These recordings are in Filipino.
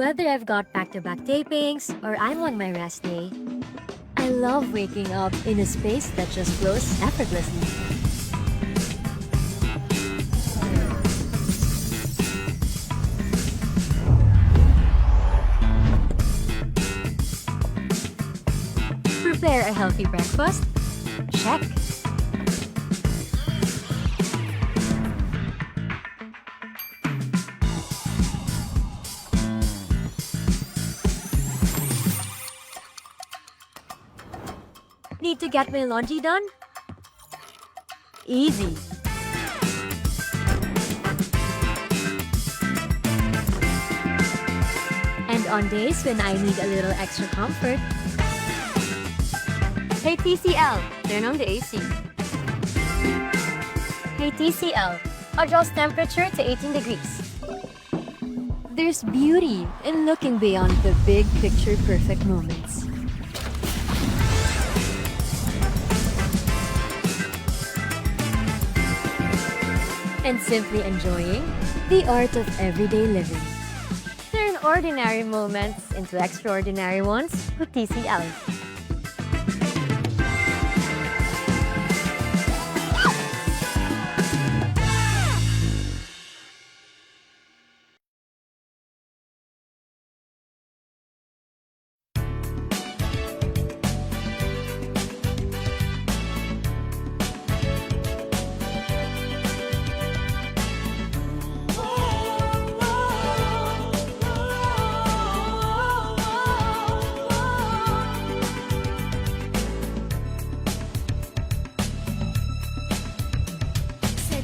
Whether I've got back-to-back tapings or I'm on my rest day, I love waking up in a space that just flows effortlessly. Prepare a healthy breakfast? Check. Need to get my laundry done? Easy. And on days when I need a little extra comfort, hey TCL, turn on the AC. Hey TCL, adjust temperature to 18 degrees. There's beauty in looking beyond the big picture perfect moments. And simply enjoying the art of everyday living. Turn ordinary moments into extraordinary ones with TCL.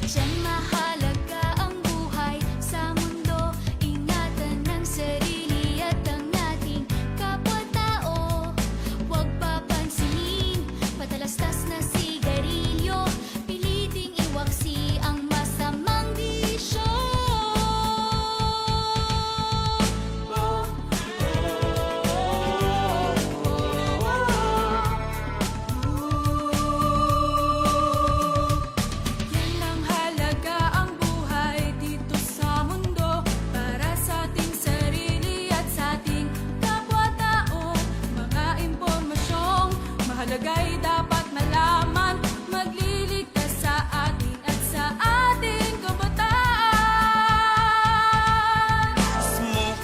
Sadyang mahalaga ang buhay sa mundo. Ingatan ang sarili at ang ating kapwa-tao. Huwag papansinin, patalastas na sigarilyo. Piliting iwaksi ang masamang bisyo. Yan ang halaga ang buhay dito sa mundo. Para sa ating sarili at sa ating kapwa-tao. Mga impormasyong mahalaga'y dapat malaman. Magliligtas sa atin at sa ating kabataan. Smoke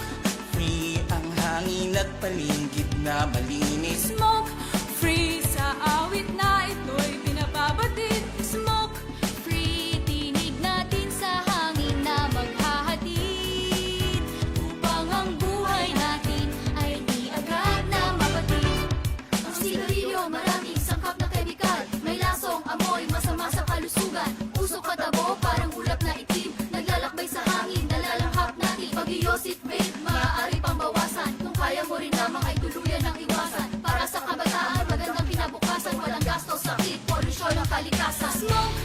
free ang hangin at paligid na malinis. Smoke free sa awit na ito'y pinapabatid. Smoke free, tinig natin sa hangin na maghahatid. Upang ang buhay natin ay di agad na mapatid. Ang sigarilyo maraming sangkap na kemikal. May lasong amoy, masama sa kalusugan. Usok at abo, parang ulap na itim. Naglalakbay sa hangin, nalalanghap natin. Pag-iosif vape, maaari pang bawasan. Kung kaya mo rin lamang ay tuluyan ng iwasan. Para sa kabataan, magandang kinabukasan. Walang gastos, sakit, polusyon ang kalikasan. Smoke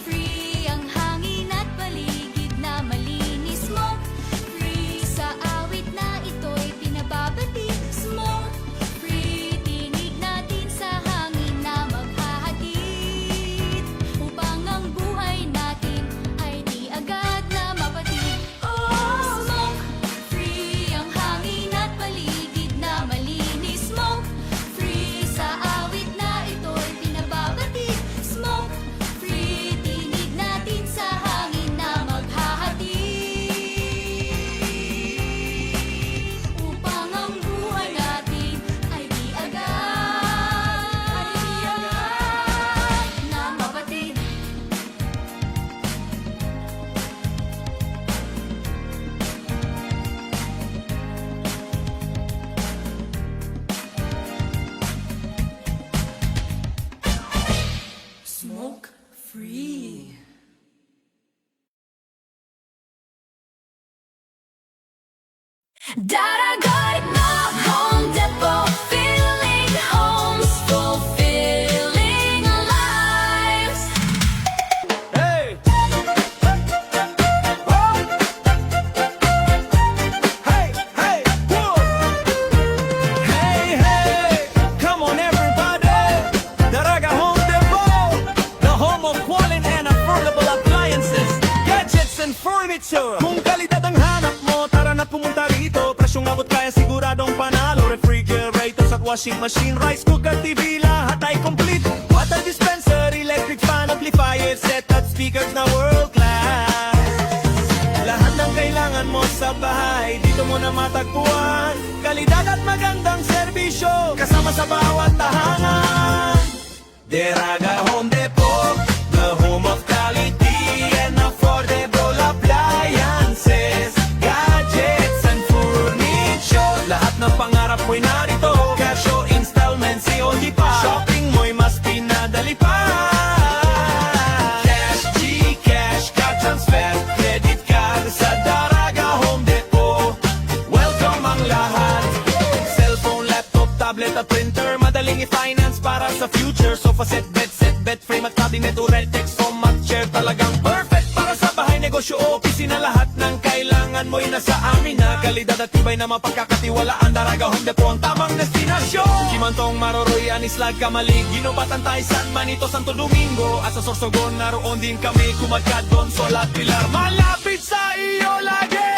free ang hangin at paligid na malinis. Smoke free sa awit na ito'y pinababatid. Smoke free, tinig natin sa hangin na maghahatid. Upang ang buhay natin ay di agad na mapatid. Smoke free ang hangin at paligid na malinis. Smoke free sa awit na ito'y pinababatid. Smoke free, tinig natin sa hangin na maghahatid. Upang ang buhay natin ay di agad na mapatid. Smoke free. Daragoy na Home Depot, filling homes, fulfilling lives. Hey! Hey, hey, whoa! Hey, hey! Come on, everybody! Daraga Home Depot, the home of quality and affordable appliances, gadgets and furniture. Kung kalidad ang hanap mo, tara na pumunta rito. Presyong abot washing machine, rice cooker, TV, lahat ay complete. Water dispenser, electric fan, amplifier, set at speakers na world class. Lahat ng kailangan mo sa bahay, dito mo na matagpuan. Kalidad at magandang serbisyo, kasama sa bawat tahanan. Deraga Home Depot, the home of quality and affordable appliances, gadgets and furniture. Lahat ng pangarap mo'y narito, cash o installment, COD pa. Shopping mo'y mas pinadali pa. Cash, Gcash, card transfer, credit card sa Daraga Home Depot. Welcome ang lahat. Cellphone, laptop, tablet at printer, madaling i-finance para sa future. Sofa set, bed frame at cabinet, uret, text, foam at chair. Talagang perfect para sa bahay, negosyo o opisina. Lahat ng kailangan mo'y nasa amin na. Kalidad at tibay na mapagkakatiwalaan. Daraga Home Depot ang tamang destinasyon. Kimantong, Maroroy, Anislag, Kamalig, Ginobatan, Tay, San Manito, Santo Domingo. At sa Sorsogon, naroon din kami. Kumadkad, Consol at Pilar, malapit sa iyo lagi.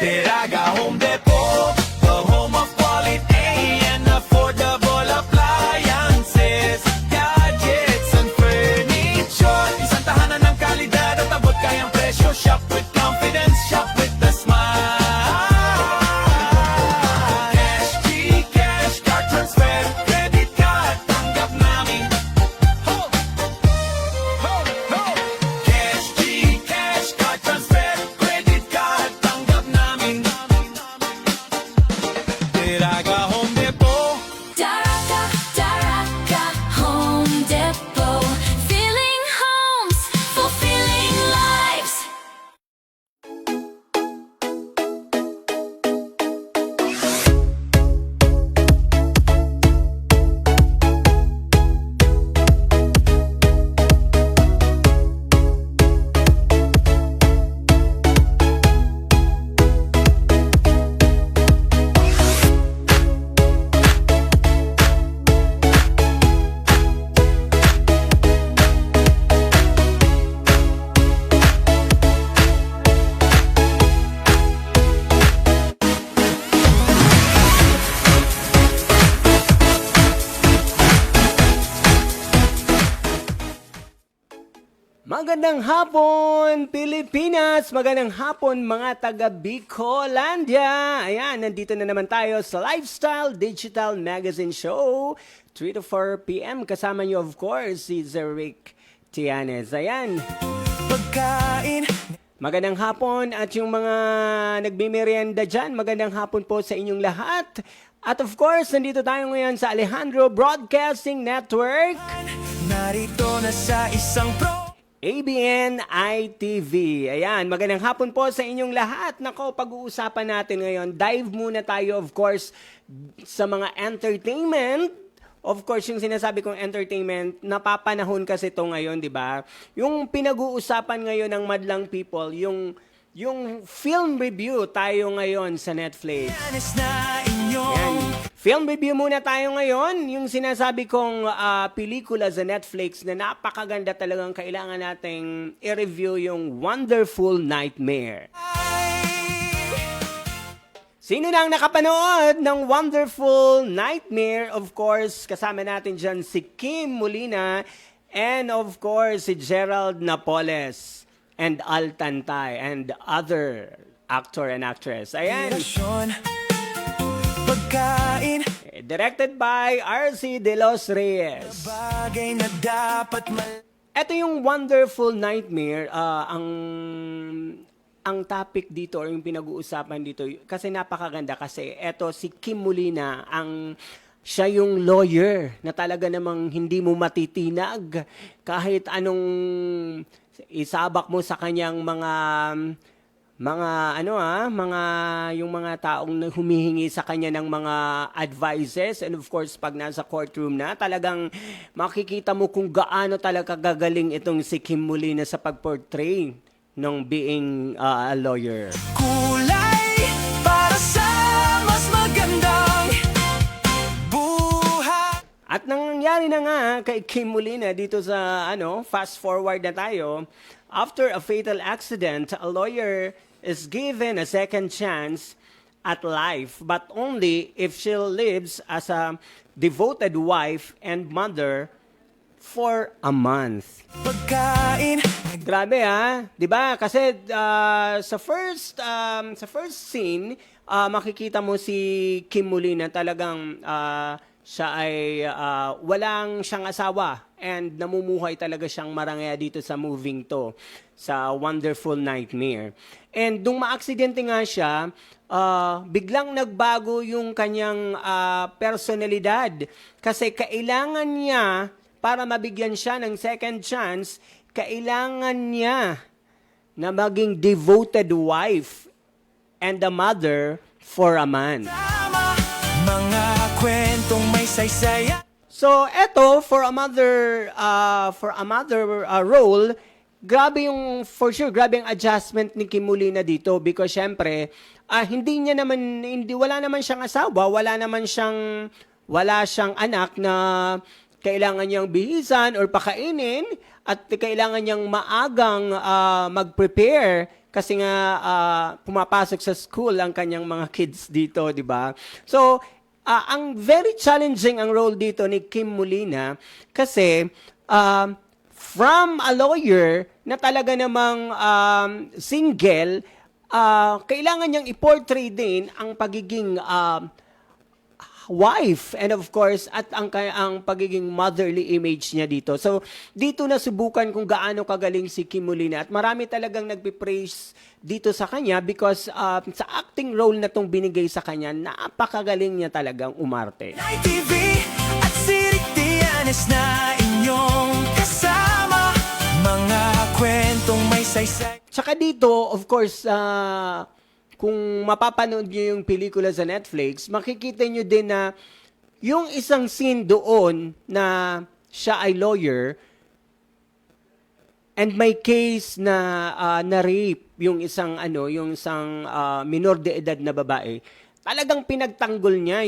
Daraga Home Depot, the home of quality and affordable appliances, gadgets and furniture. Isang tahanan ng kalidad at abot kayang presyo. Shop with confidence, shop with the smile. Cash, Gcash, card transfer, credit card, tanggap namin. Ho! Ho! Ho! Cash, Gcash, card transfer, credit card, tanggap namin. Daraga Home Depot. Daraga, Daraga Home Depot. Filling homes, fulfilling lives. Magandang hapon, Pilipinas! Magandang hapon, mga taga Bicolandia! Ayan, nandito na naman tayo sa Lifestyle Digital Magazine Show, 3 to 4 p.m. Kasama niyo, of course, si Zeric Tianes. Ayan. Pagkain. Magandang hapon at yung mga nagmimerienda dyan, magandang hapon po sa inyong lahat. At of course, nandito tayo ngayon sa Alejandro Broadcasting Network, Narito na sa isang ABN ITV. Ayan, magandang hapon po sa inyong lahat. Nako, pag-uusapan natin ngayon, dive muna tayo, of course, sa mga entertainment. Of course, yung sinasabi kong entertainment, napapanahon kasi ito ngayon, di ba? Yung pinag-uusapan ngayon ng madlang people, yung film review tayo ngayon sa Netflix. na inyong Ayan. Film review muna tayo ngayon. Yung sinasabi kong pelikula sa Netflix na napakaganda talagang kailangan nating i-review yung Wonderful Nightmare. Sino na ang nakapanood ng Wonderful Nightmare? Of course, kasama natin dyan si Kim Molina and of course si Gerald Napoles and Al Tantay and other actor and actress. Ayan. pagkain, Directed by R.C. De Los Reyes. bagay na dapat Ito yung Wonderful Nightmare, ang topic dito or yung pinag-uusapan dito kasi napakaganda kasi eto si Kim Molina siya yung lawyer na talaga namang hindi mo matitinag kahit anong isabak mo sa kanyang mga yung mga taong humihingi sa kanya ng mga advices, and of course pag nasa courtroom na talagang makikita mo kung gaano talaga gagaling itong si Kim Molina sa pag-portray ng being a lawyer. kulay para sa mas magandang buhay. At nangyari na nga kay Kim Molina dito sa fast forward na tayo. After a fatal accident, a lawyer is given a second chance at life, but only if she lives as a devoted wife and mother for a month. Pagkain. Grabe ha, 'di ba? Kasi sa first scene, makikita mo si Kim Molina talagang siya ay walang siyang asawa and namumuhay talaga siyang marangya dito sa moving to, sa Wonderful Nightmare. And nung maaksidente nga siya, biglang nagbago yung kanyang personalidad kasi kailangan niya, para mabigyan siya ng second chance, kailangan niya na maging devoted wife and a mother for a man. Tama, mga kwentong may saysaya. So, eto, for a mother role, grabe yung, for sure, grabe yung adjustment ni Kim Molina dito because syempre, wala naman siyang asawa, wala siyang anak na kailangan niyang bihisan or pakainin at kailangan niyang maagang mag-prepare kasi nga pumapasok sa school ang kanyang mga kids dito, di ba? So, ang very challenging ang role dito ni Kim Molina kasi from a lawyer na talaga namang single, kailangan niyang i-portray din ang pagiging wife and of course at ang pagiging motherly image niya dito. So dito nasubukan kung gaano kagaling si Kim Molina at marami talagang nagpi-praise dito sa kanya because sa acting role na tong binigay sa kanya, napakagaling niya talagang umarte. Night TV at Sirik Tianes na inyong kasama. Mga kwentong may saysay. Tsaka dito, of course, kung mapapanood niyo yung pelikula sa Netflix, makikita niyo din na yung isang scene doon na siya ay lawyer and may case na na-rape yung isang minor de edad na babae. Talagang pinagtanggol niya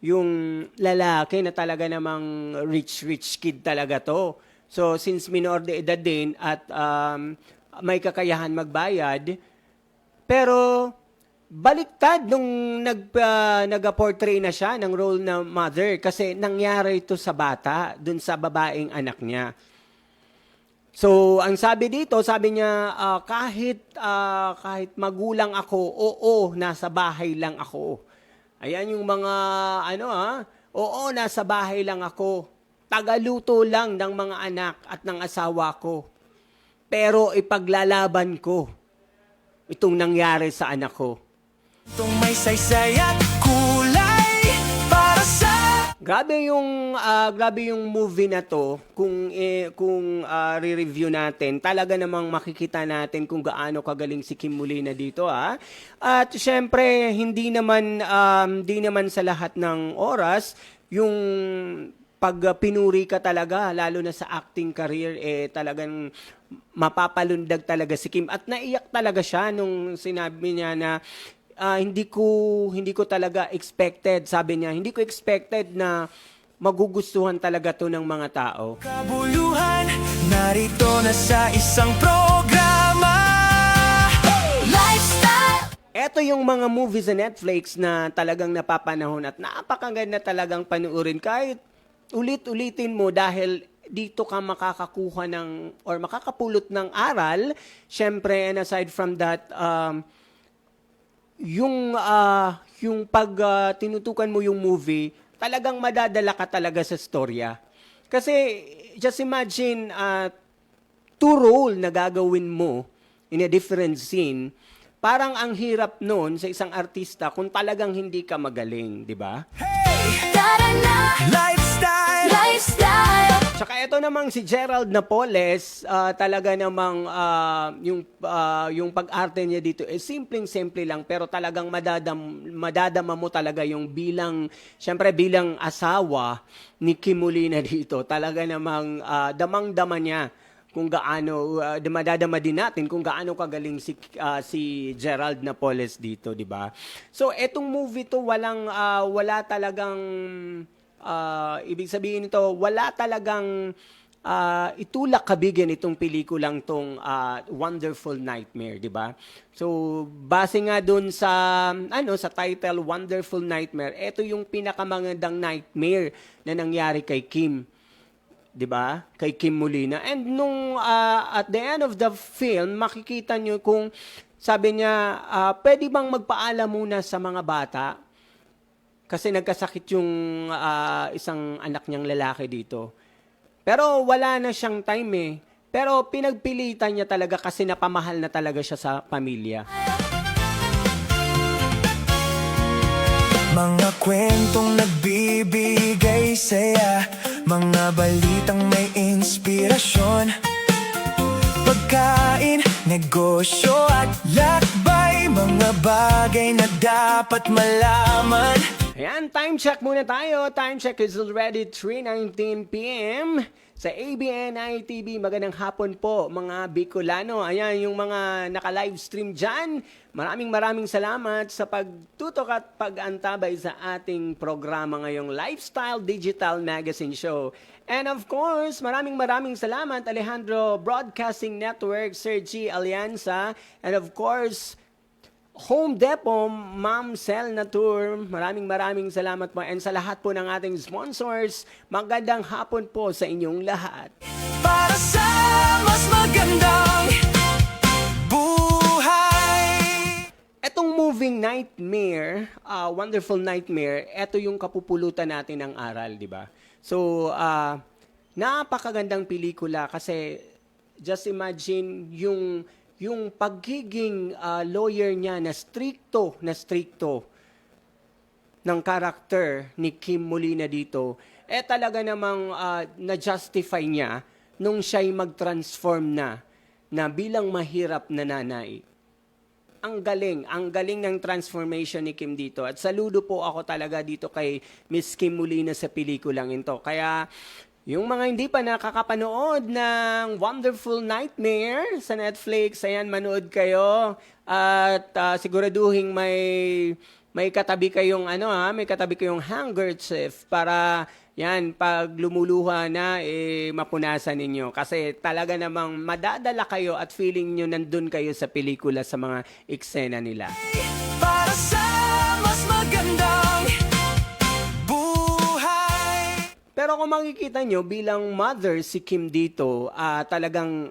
yung lalaki na talaga namang rich kid talaga to. So since minor de edad din at may kakayahan magbayad, pero baliktad nung nag-portray na siya ng role na mother kasi nangyari ito sa bata, dun sa babaeng anak niya. So, ang sabi dito, sabi niya, kahit magulang ako, oo, nasa bahay lang ako. Ayan yung mga, oo, nasa bahay lang ako. Tagaluto lang ng mga anak at ng asawa ko. Pero ipaglalaban ko itong nangyari sa anak ko. Itong may saysay at kulay para sa... Grabe yung movie na to. Kung re-review natin, talaga namang makikita natin kung gaano kagaling si Kim Molina dito, ha. At syempre, hindi naman sa lahat ng oras yung pag pinuri ka talaga, lalo na sa acting career, talagang mapapalundag talaga si Kim. At naiyak talaga siya nung sinabi niya na hindi ko talaga expected, sabi niya, hindi ko expected na magugustuhan talaga to ng mga tao. Kabuluhan, narito na sa isang programa. Lifestyle! Ito yung mga movies sa Netflix na talagang napapanahon at napakaganda talagang panuorin kahit ulit-ulitin mo dahil dito ka makakakuha or makakapulot ng aral. Siyempre, and aside from that, yung pag tinutukan mo yung movie, talagang madadala ka talaga sa storya. Kasi, just imagine, two role na gagawin mo in a different scene, parang ang hirap nun sa isang artista kung talagang hindi ka magaling, di ba? Tara na! Lifestyle! Lifestyle. Tsaka ito namang si Gerald Napoles, talaga namang yung pag-arte niya dito simpleng-simple lang pero talagang madadama mo talaga yung syempre bilang asawa ni Kim Molina dito. Talaga namang damang-dama niya kung gaano, madadama din natin kung gaano kagaling si Gerald Napoles dito, di ba? So, etong movie to wala talagang ibig sabihin nito, wala talagang itulak kabigyan itong pelikulang tong Wonderful Nightmare, di ba? So, base nga dun sa title Wonderful Nightmare, ito yung pinakamagandang nightmare na nangyari kay Kim. 'Di ba? Kay Kim Molina. And nung at the end of the film, makikita nyo kung sabi niya, pwede bang magpaalam muna sa mga bata? Kasi nagkasakit yung isang anak niyang lalaki dito. Pero wala na siyang time eh. Pero pinagpilitan niya talaga kasi napamahal na talaga siya sa pamilya. Mga kwentong nagbibigay saya, mga balitang may inspirasyon, pagkain, negosyo at lakbay, mga bagay na dapat malaman. Ayan, time check muna tayo. Time check is already 3:19 p.m. sa ABN-ITV. Magandang hapon po mga Bicolano. Ayan, yung mga naka-livestream dyan. Maraming salamat sa pagtutok at pag-antabay sa ating programa ngayong Lifestyle Digital Magazine Show. And of course, maraming salamat Alejandro Broadcasting Network, Sir G. Alianza, and of course, Home Depot, Ma'am Sel Natur, maraming salamat po. And sa lahat po ng ating sponsors, magandang hapon po sa inyong lahat. Para sa mas magandang buhay. Etong moving Nightmare, Wonderful Nightmare, eto yung kapupulutan natin ng aral, di ba? So, napakagandang pelikula kasi just imagine yung pagiging lawyer niya na stricto ng karakter ni Kim Molina dito, talaga namang na-justify niya nung siya'y mag-transform na bilang mahirap na nanay. Ang galing ng transformation ni Kim dito. At saludo po ako talaga dito kay Miss Kim Molina sa pelikulang ito. Kaya yung mga hindi pa nakakapanood ng Wonderful Nightmare sa Netflix, ayan, manood kayo. At siguraduhin may katabi kayong may katabi kayong handkerchief para yan, pag lumuluha na, mapunasan ninyo. Kasi talaga namang madadala kayo at feeling nyo nandun kayo sa pelikula sa mga eksena nila. Para sa mas magandang buhay. Pero kung makikita nyo, bilang mother si Kim dito, talagang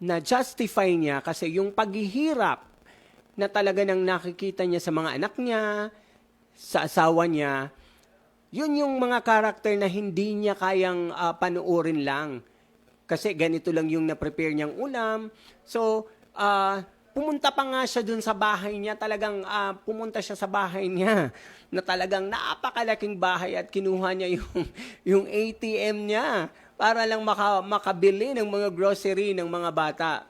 na-justify niya kasi yung paghihirap na talaga nang nakikita niya sa mga anak niya, sa asawa niya, yun yung mga karakter na hindi niya kayang panuorin lang. Kasi ganito lang yung na-prepare niyang ulam. So, pumunta pa nga siya dun sa bahay niya. Talagang pumunta siya sa bahay niya na talagang napakalaking bahay at kinuha niya yung ATM niya para lang makabili ng mga grocery ng mga bata.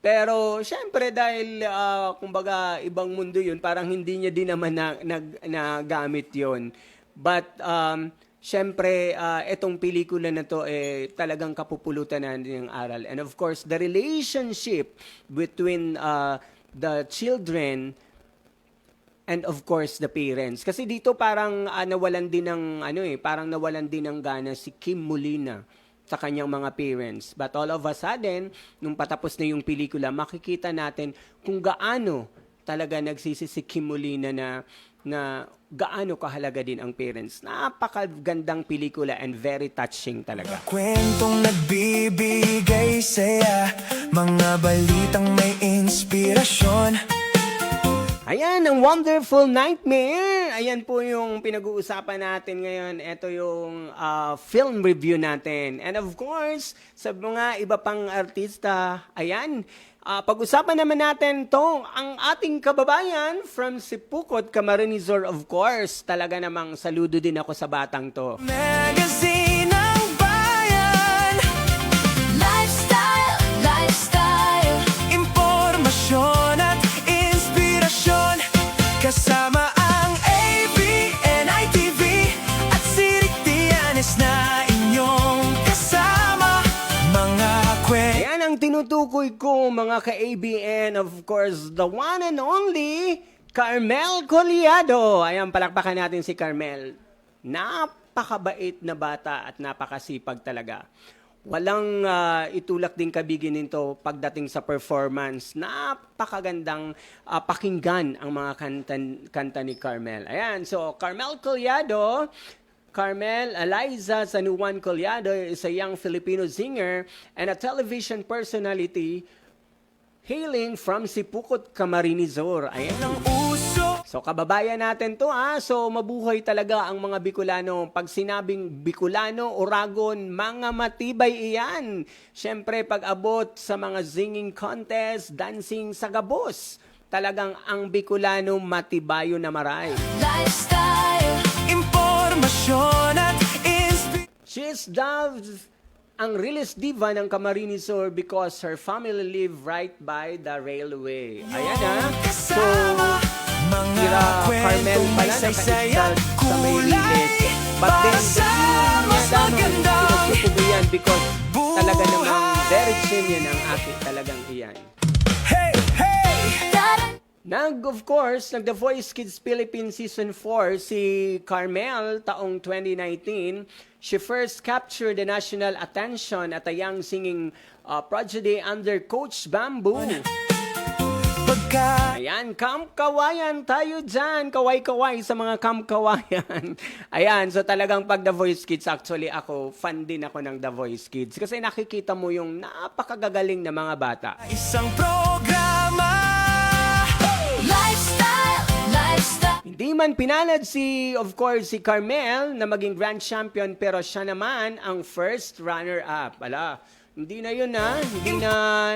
Pero, syempre, dahil, kumbaga, ibang mundo yun, parang hindi niya din naman nagamit yun. But, syempre, itong pelikula na to, talagang kapupulutan natin ng aral. And of course, the relationship between the children and of course, the parents. Kasi dito parang nawalan din ng gana si Kim Molina sa kanyang mga parents. But all of a sudden, nung patapos na yung pelikula, makikita natin kung gaano talaga nagsisi si Kim Molina na gaano kahalaga din ang parents. Napakagandang pelikula and very touching talaga. Kwentong nagbibigay saya, mga balitang may inspirasyon. Ayan, ang Wonderful Nightmare. Ayan po yung pinag-uusapan natin ngayon. Ito yung film review natin. And of course, sa mga iba pang artista, ayan, pag-usapan naman natin to ang ating kababayan from Sipukot, Camarines, of course. Talaga namang saludo din ako sa batang to. Magazine ng bayan. Lifestyle. Impormasyon at inspirasyon. Kasama ang ABN-ITV at Sirik Tianes na inyong kasama. Mga kwento. Ayan ang tinutukoy ko mga ka-ABN, of course, the one and only Carmel Collado. Ayan, palakpakan natin si Carmel. napakabait na bata at napakasipag talaga. Walang itulak din kabigin nito pagdating sa performance. Napakagandang pakinggan ang mga kanta ni Carmel. Ayan, so Carmel Collado, Carmel Eliza San Juan Collado is a young Filipino singer and a television personality hailing from Sipukot, Camarines Sur. Ayan. Ng uso So, kababayan natin to So, mabuhay talaga ang mga Bicolano. Pag sinabing Bicolano, Oragon, mga matibay iyan. Siyempre, pag abot sa mga singing contest, dancing sa gabos, talagang ang Bicolano matibayo na maray. Lifestyle, impormasyon at She is dubbed ang realest diva ng Camarines Sur because her family live right by the railway. Ayan So, mga Kira Carmel kwentong may pala saysay naka-install at sa may kulay liit. But then, para sa mas magandang pinagsusubuyan because talaga namang buhay. very genuine ang aking talagang iyan. Hey, hey! Of course, nag-The Voice Kids Philippines Season 4 si Carmel taong 2019. She first captured the national attention at a young singing prodigy under Coach Bamboo. Pagka Ayan, kamkawayan tayo dyan. Kaway-kaway sa mga kamkawayan. Ayan, so talagang pag The Voice Kids, actually ako, fan din ako ng The Voice Kids. Kasi nakikita mo yung napakagagaling na mga bata. isang programa lifestyle, lifestyle. Hindi man pinalad of course, si Carmel na maging grand champion, pero siya naman ang first runner-up. Ala, hindi na yun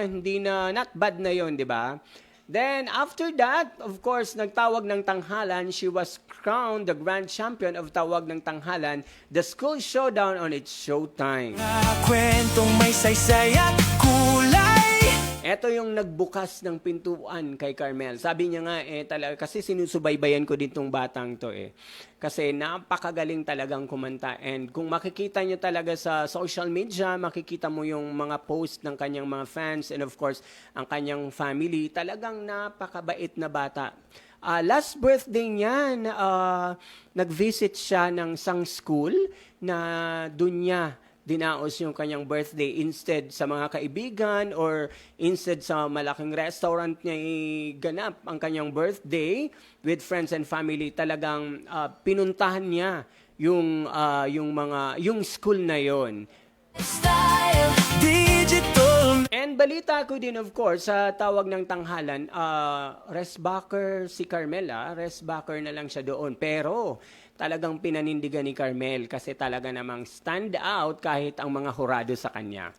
hindi na, not bad na yun, di ba? Then, after that, of course, nagtawag ng tanghalan, she was crowned the grand champion of Tawag ng Tanghalan, the school showdown on its showtime. kwentong may saysay at kulay. Ito yung nagbukas ng pintuan kay Carmel. Sabi niya nga, talaga, kasi sinusubaybayan ko din tong batang to Kasi napakagaling talagang kumanta. And kung makikita niyo talaga sa social media, makikita mo yung mga post ng kanyang mga fans and of course, ang kanyang family. Talagang napakabait na bata. Last birthday niya, nag-visit siya ng isang school na dun niya dinaos yung kanyang birthday instead sa mga kaibigan or instead sa malaking restaurant niya ganap ang kanyang birthday with friends and family. Talagang pinuntahan niya yung school na yon. Style, Digital And balita ko din of course sa Tawag ng Tanghalan, restbacker si Carmela, restbacker na lang siya doon. Pero talagang pinanindigan ni Carmel kasi talaga namang stand out kahit ang mga hurado sa kanya.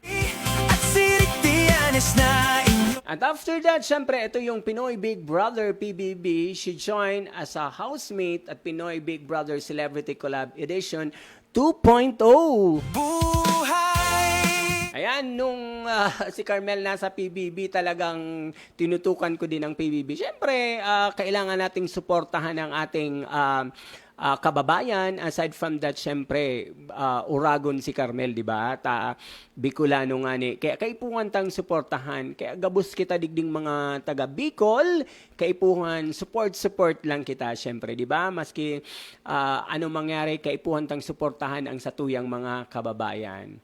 at siritianes na inyo. At after that, syempre, ito yung Pinoy Big Brother PBB. She joined as a housemate at Pinoy Big Brother Celebrity Collab Edition 2.0. Buhay Ayan, nung si Carmel nasa PBB, talagang tinutukan ko din ang PBB. Siyempre, kailangan nating suportahan ang ating kababayan. Aside from that, siyempre, Oragon si Carmel, di ba? Bicolano nga ni. Kaya kaipungan tang suportahan. Kaya gabos kita digding mga taga Bicol. Kaipungan, support lang kita, siyempre, di ba? Maski anong mangyari, kaipuhan tang suportahan ang satuyang mga kababayan.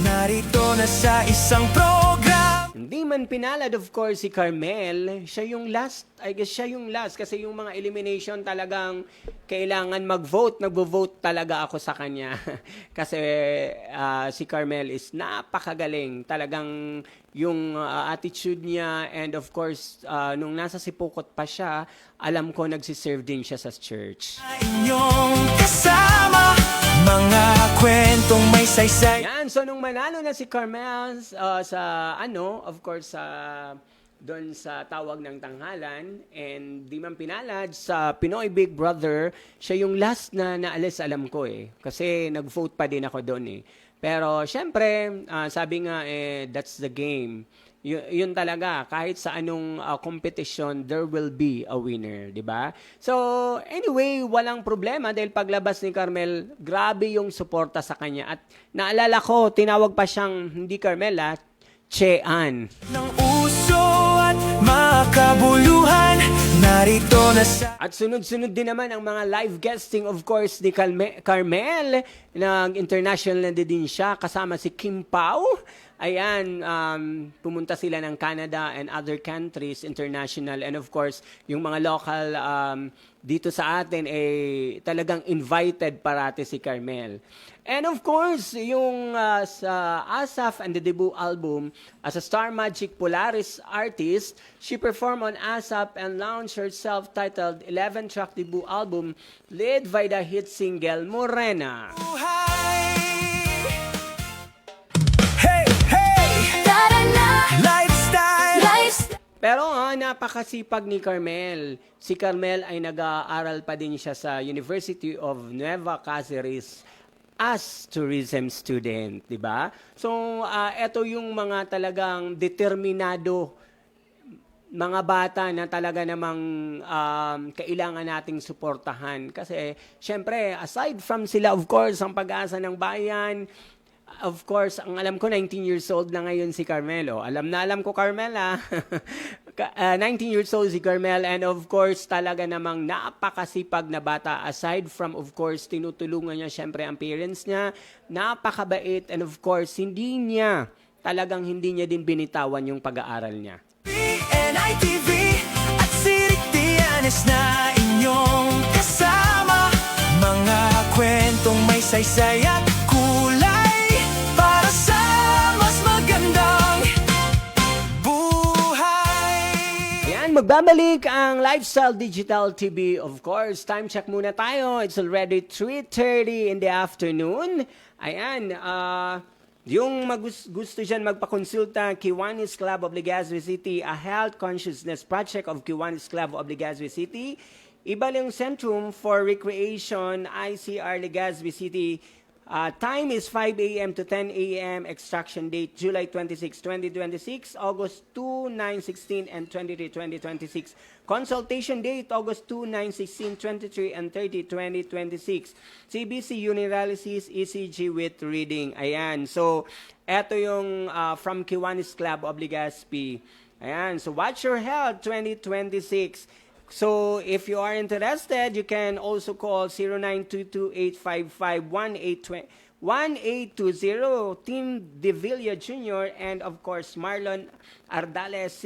narito na sa isang program. Hindi man pinalad, of course, si Carmel. Siya yung last. I guess siya yung last kasi yung mga elimination talagang kailangan mag-vote. Nag-vote talaga ako sa kanya. Kasi si Carmel is napakagaling. Talagang yung attitude niya and of course, nung nasa Sipukot pa siya, alam ko nagsiserve din siya sa church. Inyong kasama, mga kwentong may saysay. Yan, so nung manalo na si Carmel of course, doon sa Tawag ng Tanghalan and di man pinalad sa Pinoy Big Brother, siya yung last na naalis, alam ko Kasi nag-vote pa din ako doon Pero syempre, sabi nga that's the game. Yun talaga, kahit sa anong competition, there will be a winner, di ba? So, anyway, walang problema dahil paglabas ni Carmel, grabe yung suporta sa kanya. At naalala ko, tinawag pa siyang, hindi Carmela, Chean. Ng uso at makabuluhan, narito na sa At sunod-sunod din naman ang mga live guesting, of course, ni Carmel. Nag-international na din siya kasama si Kim Pao. Ayan, pumunta sila ng Canada and other countries, international. And of course, yung mga local dito sa atin, talagang invited parati si Carmel. And of course, yung sa ASAP and the debut album, as a Star Magic Polaris artist, she performed on ASAP and launched her self-titled 11-track debut album led by the hit single Morena. buhay. Hey, hey! Tara na, Lifestyle! lifestyle. Pero napakasipag ni Carmel. Si Carmel ay nag-aaral pa din siya sa University of Nueva Cáceres as tourism student, di ba? So, eto yung mga talagang determinado mga bata na talaga namang kailangan nating suportahan. Kasi, syempre, aside from sila, of course, ang pag-asa ng bayan, of course, ang alam ko, 19 years old na ngayon si Carmelo. Alam ko, Carmela. 19 years old si Carmel, and of course, talaga namang napakasipag na bata. Aside from, of course, tinutulungan niya syempre ang parents niya, napakabait, and of course, hindi niya din binitawan yung pag-aaral niya. PNITV at Siritianes na inyong kasama. Mga kwentong may saysay at kulay para sa mas magandang buhay. Ayan, magbabalik ang Lifestyle Digital TV. Of course, time check muna tayo. It's already 3:30 in the afternoon. Ayan, yung gusto dyan magpakonsulta, Kiwanis Club of Legazpi City, a health consciousness project of Kiwanis Club of Legazpi City. Ibalang Centrum for Recreation, ICR Legazpi City. Time is 5 a.m. to 10 a.m. Extraction date, July 26, 2026, August 2, 9, 16, and 23, 2026. Consultation date, August 2, 9, 16, 23, and 30, 2026. CBC Urinalysis, ECG with reading. Ayan. So, eto yung from Kiwanis Club of Legazpi. Ayan. So, Watch Your Health 2026. So, if you are interested, you can also call 0922-855-1820, Team De Villa Jr., and of course, Marlon Ardales,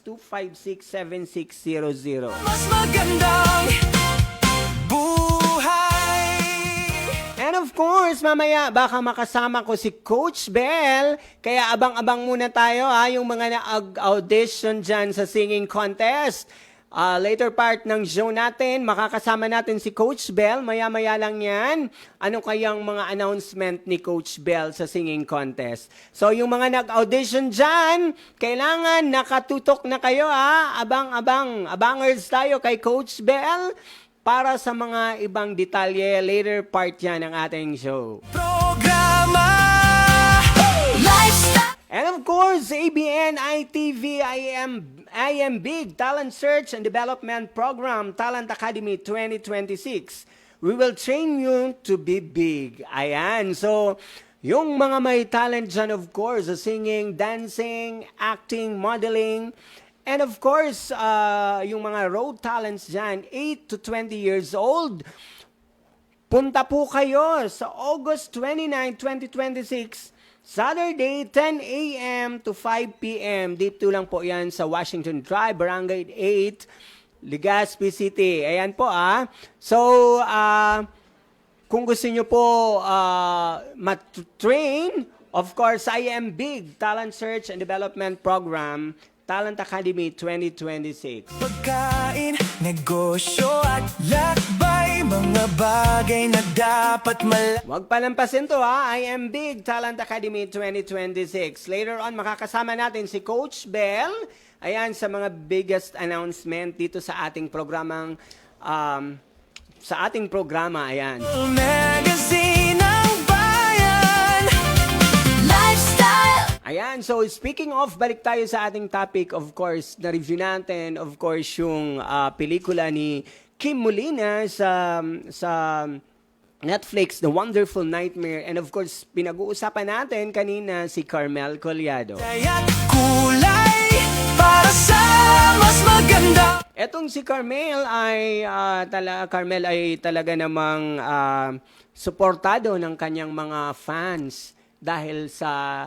0916-256-7600. Mas magandang buhay. And of course, mamaya baka makasama ko si Coach Bell. Kaya abang-abang muna tayo yung mga na-audition dyan sa singing contest. Later part ng show natin, makakasama natin si Coach Bell. Maya-maya lang yan. Ano kayang mga announcement ni Coach Bell sa singing contest? So, yung mga nag-audition dyan, kailangan nakatutok na kayo Abang-abang. Abangers tayo kay Coach Bell para sa mga ibang detalye. Later part yan ng ating show. Programa Lifestyle. And of course, ABN-ITV I Am Big Talent Search and Development Program, Talent Academy 2026. We will train you to be big. Ayan. So, yung mga may talent dyan, of course, singing, dancing, acting, modeling, and of course, yung mga road talents dyan, 8 to 20 years old, punta po kayo sa August 29, 2026, Saturday, 10 a.m. to 5 p.m. Dito lang po yan sa Washington Drive, Barangay 8, Legazpi City. Ayan po So, kung gusto nyo po mat-train, of course, I Am Big Talent Search and Development Program, Talent Academy 2026. pagkain, negosyo at lakbay, mga bagay na dapat Huwag palampasin to I Am Big Talent Academy 2026. Later on, makakasama natin si Coach Bell. Ayan, sa mga biggest announcement dito sa ating programang, ayan. magazine ng bayan. Lifestyle. Ayan, so speaking of, balik tayo sa ating topic, of course, na-review natin, of course, yung pelikula ni Kim Molina sa Netflix, The Wonderful Nightmare, and of course, pinag-uusapan natin kanina si Carmel Collado. At kulay para sa mas maganda. Etong si Carmel ay talaga namang suportado ng kanyang mga fans dahil sa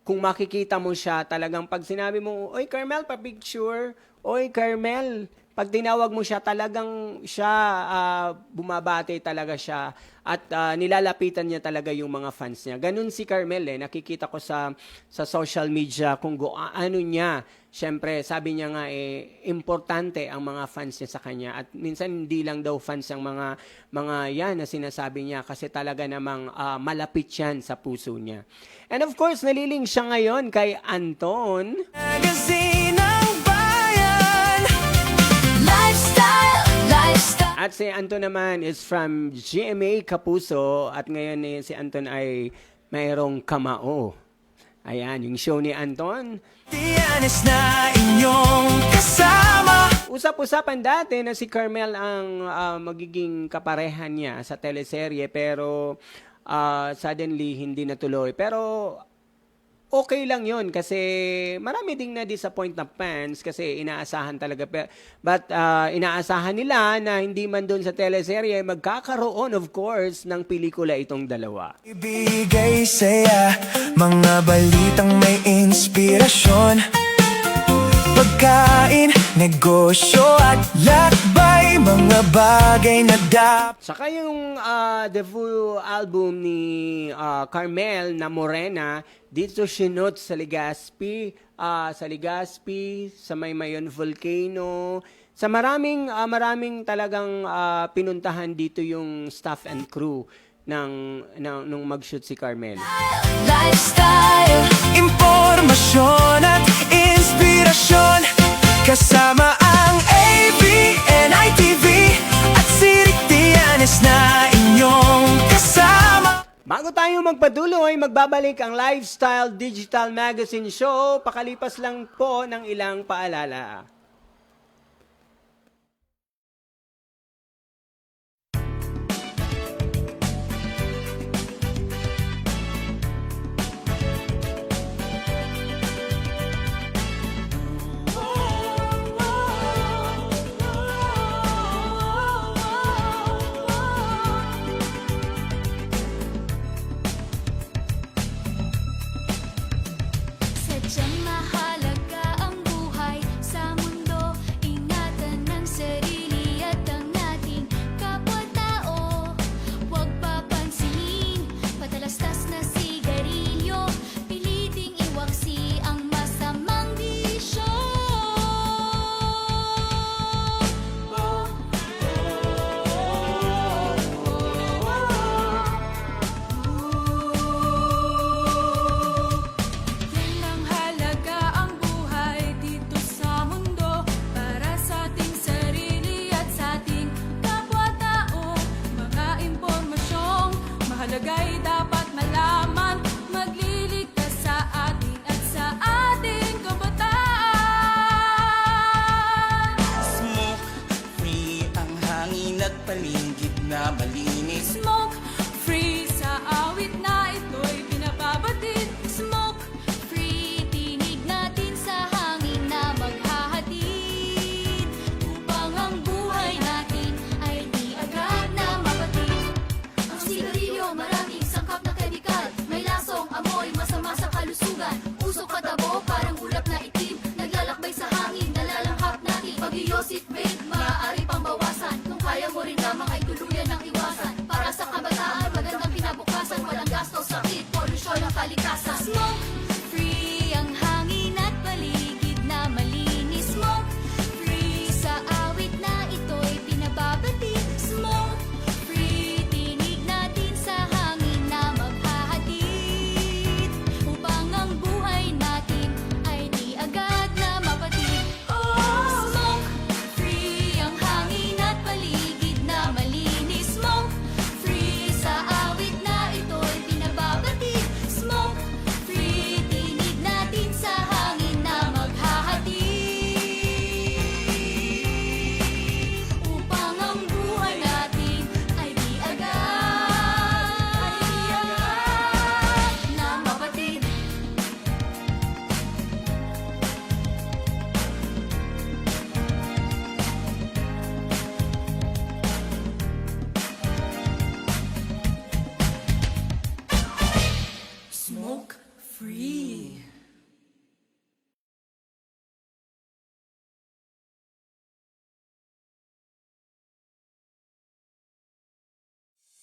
kung makikita mo siya talagang pag sinabi mo, "Oy Carmel, pa-picture." "Oy Carmel." Pag tinawag mo siya, talagang siya bumabati talaga siya at nilalapitan niya talaga yung mga fans niya. Ganun si Carmel nakikita ko sa social media kung ano niya. Siyempre, sabi niya nga importante ang mga fans niya sa kanya at minsan hindi lang daw fans ang mga yan na sinasabi niya kasi talaga namang malapit yan sa puso niya. And of course, naliling siya ngayon kay Anton. Magazine ng bayan. Lifestyle, lifestyle. At si Anton naman is from GMA Kapuso at ngayon si Anton ay mayroong kamao. Ayan, yung show ni Anton. Tiyanes na inyong kasama. Usap-usapan dati na si Carmel ang magiging kaparehan niya sa teleserye pero suddenly hindi natuloy. Pero okay lang yun kasi marami ding na-disappoint na fans kasi inaasahan talaga. But inaasahan nila na hindi man doon sa teleserye magkakaroon of course ng pelikula itong dalawa. Ibigay saya, mga balitang may inspirasyon. Pagkain, negosyo at lakbay, mga bagay na Saka yung the full album ni Carmel na Morena, dito sinot sa Legazpi, sa Maymayon Volcano, sa maraming talagang pinuntahan dito yung staff and crew nung mag-shoot si Carmel. Lifestyle. impormasyon at inspirasyon. Kasama ang ABN-ITV at si Rick Tiyanes na inyong kasama. Bago tayo magpatuloy, magbabalik ang Lifestyle Digital Magazine Show. Pakalipas lang po ng ilang paalala. Sadyang mahalaga ang buhay sa mundo. Ingatan ang sarili at ang ating kapwa-tao. Huwag papansinin, patalastas na sigarilyo. Piliting iwaksi ang masamang bisyo. Yan ang halaga ang buhay dito sa mundo. Para sa ating sarili at sa ating kapwa-tao. Mga impormasyong mahalaga'y dapat malaman. Magliligtas sa atin at sa ating kabataan. Smoke free ang hangin at paligid na malinis. Smoke free sa awit na ito'y pinapabatid. Smoke free, tinig natin sa hangin na maghahatid. Upang ang buhay natin ay di agad na mapatid. Ang sigarilyo maraming sangkap na kemikal. May lasong amoy masama sa kalusugan. Usok at abo parang ulap na itim. Naglalakbay sa hangin, nalalanghap natin. Pag-iosip vape, maaari pang bawasan. Kung kaya mo rin lamang ay tuluyan ng iwasan.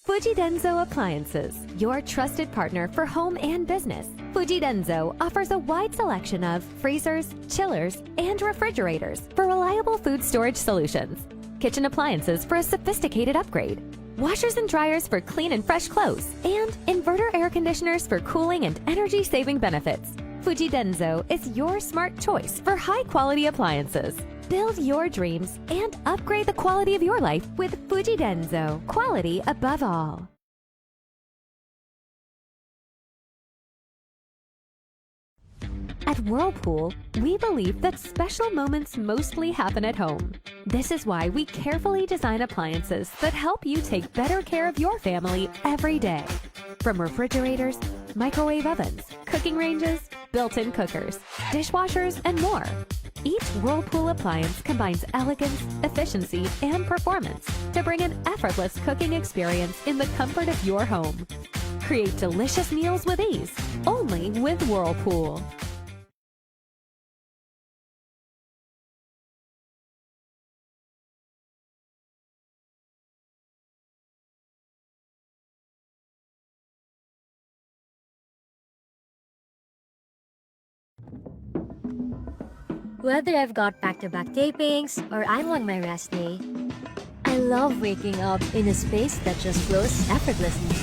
Fuji Denso Appliances, your trusted partner for home and business. Fuji Denso offers a wide selection of freezers, chillers, and refrigerators for reliable food storage solutions. Kitchen appliances for a sophisticated upgrade. Washers and dryers for clean and fresh clothes. And inverter air conditioners for cooling and energy-saving benefits. Fuji Denso is your smart choice for high-quality appliances. Build your dreams and upgrade the quality of your life with Fuji Denso. Quality above all. At Whirlpool, we believe that special moments mostly happen at home. This is why we carefully design appliances that help you take better care of your family every day. From refrigerators, microwave ovens, cooking ranges, built-in cookers, dishwashers, and more. Each Whirlpool appliance combines elegance, efficiency, and performance to bring an effortless cooking experience in the comfort of your home. Create delicious meals with ease, only with Whirlpool. Whether I've got back-to-back tapings or I'm on my rest day, I love waking up in a space that just flows effortlessly.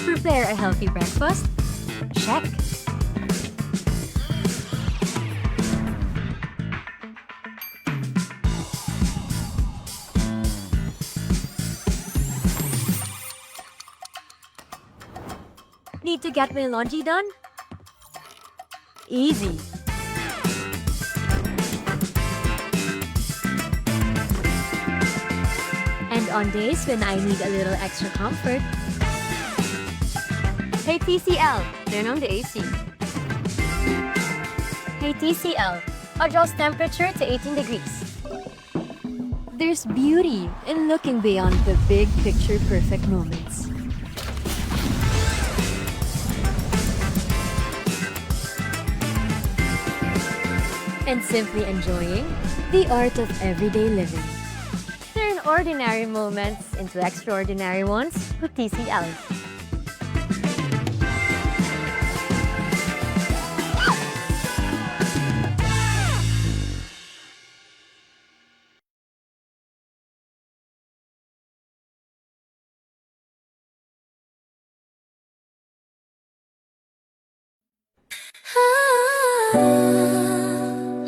Prepare a healthy breakfast? Check. Need to get my laundry done? Easy. And on days when I need a little extra comfort, hey TCL, turn on the AC. Hey TCL, adjust temperature to 18 degrees. There's beauty in looking beyond the big picture perfect moments. And simply enjoying the art of everyday living. Turn ordinary moments into extraordinary ones with TCL.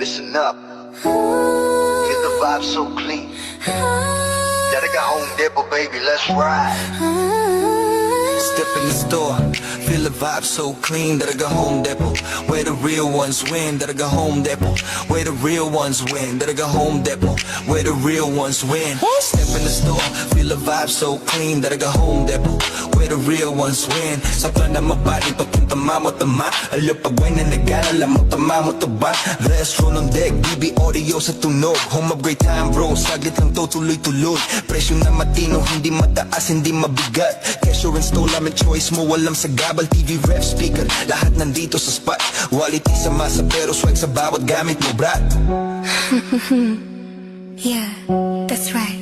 Listen up. Get the vibe so clean. Gotta go home, Dipple, baby, let's ride. Step in the store, feel the vibe so clean that I go home depot. Where the real ones win, that I go home depot. Where the real ones win, that I go home depot. Where the real ones win. Step in the store, feel the vibe so clean that I go home depot. Where the real ones win. Sa plana mabali, papunta mamo-tama. Alapagway na nag-alala mo, tama mo ba? Restaurant on deck, BB audio sa tunog. Home of great time bro, saglit lang to tuloy-tuloy. Presyo na matino, hindi mataas, hindi mabigat. Kesyo install namin choice mo, walang sagabal. TV ref speaker, lahat nandito sa spot. Quality sa masa pero swag sa bawat gamit mo, brat. Yeah, that's right.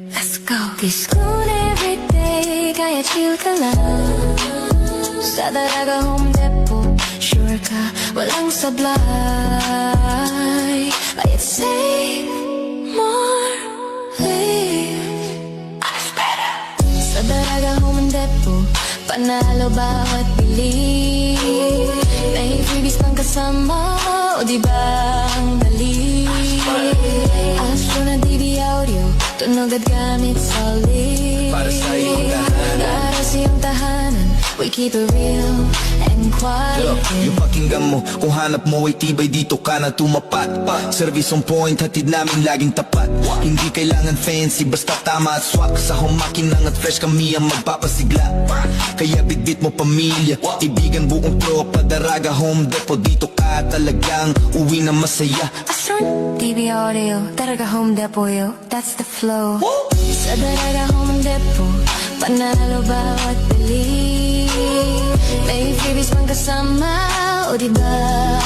Let's go. Discount every day, kaya chill ka lang. Sa Daraga Home Depot, sure ka, walang sablay. Kaya save more, live better. Sa Daraga Home Depot, panalo bawat bili. May freebies pang kasama, o diba ang dali? Astro na DB audio, tunog at gamit solid. Para sa iyong tahanan, para sa iyong tahanan, we keep it real and quiet. yung pakinggan mo, kung hanap mo ay tibay, dito ka na tumapat. Service on point, hatid namin laging tapat. Hindi kailangan fancy, basta tama at swak. Sa humakinang at fresh kami ang magpapasigla. Kaya bitbit mo pamilya, ibigan buong tropa. Daraga Home Depot, dito ka talagang uwi na masaya. Astro DB audio, Daraga Home Depot, yo, that's the flow. Sa Daraga Home Depot, panalo bawat bili. May freebies pang kasama. magkasama, o diba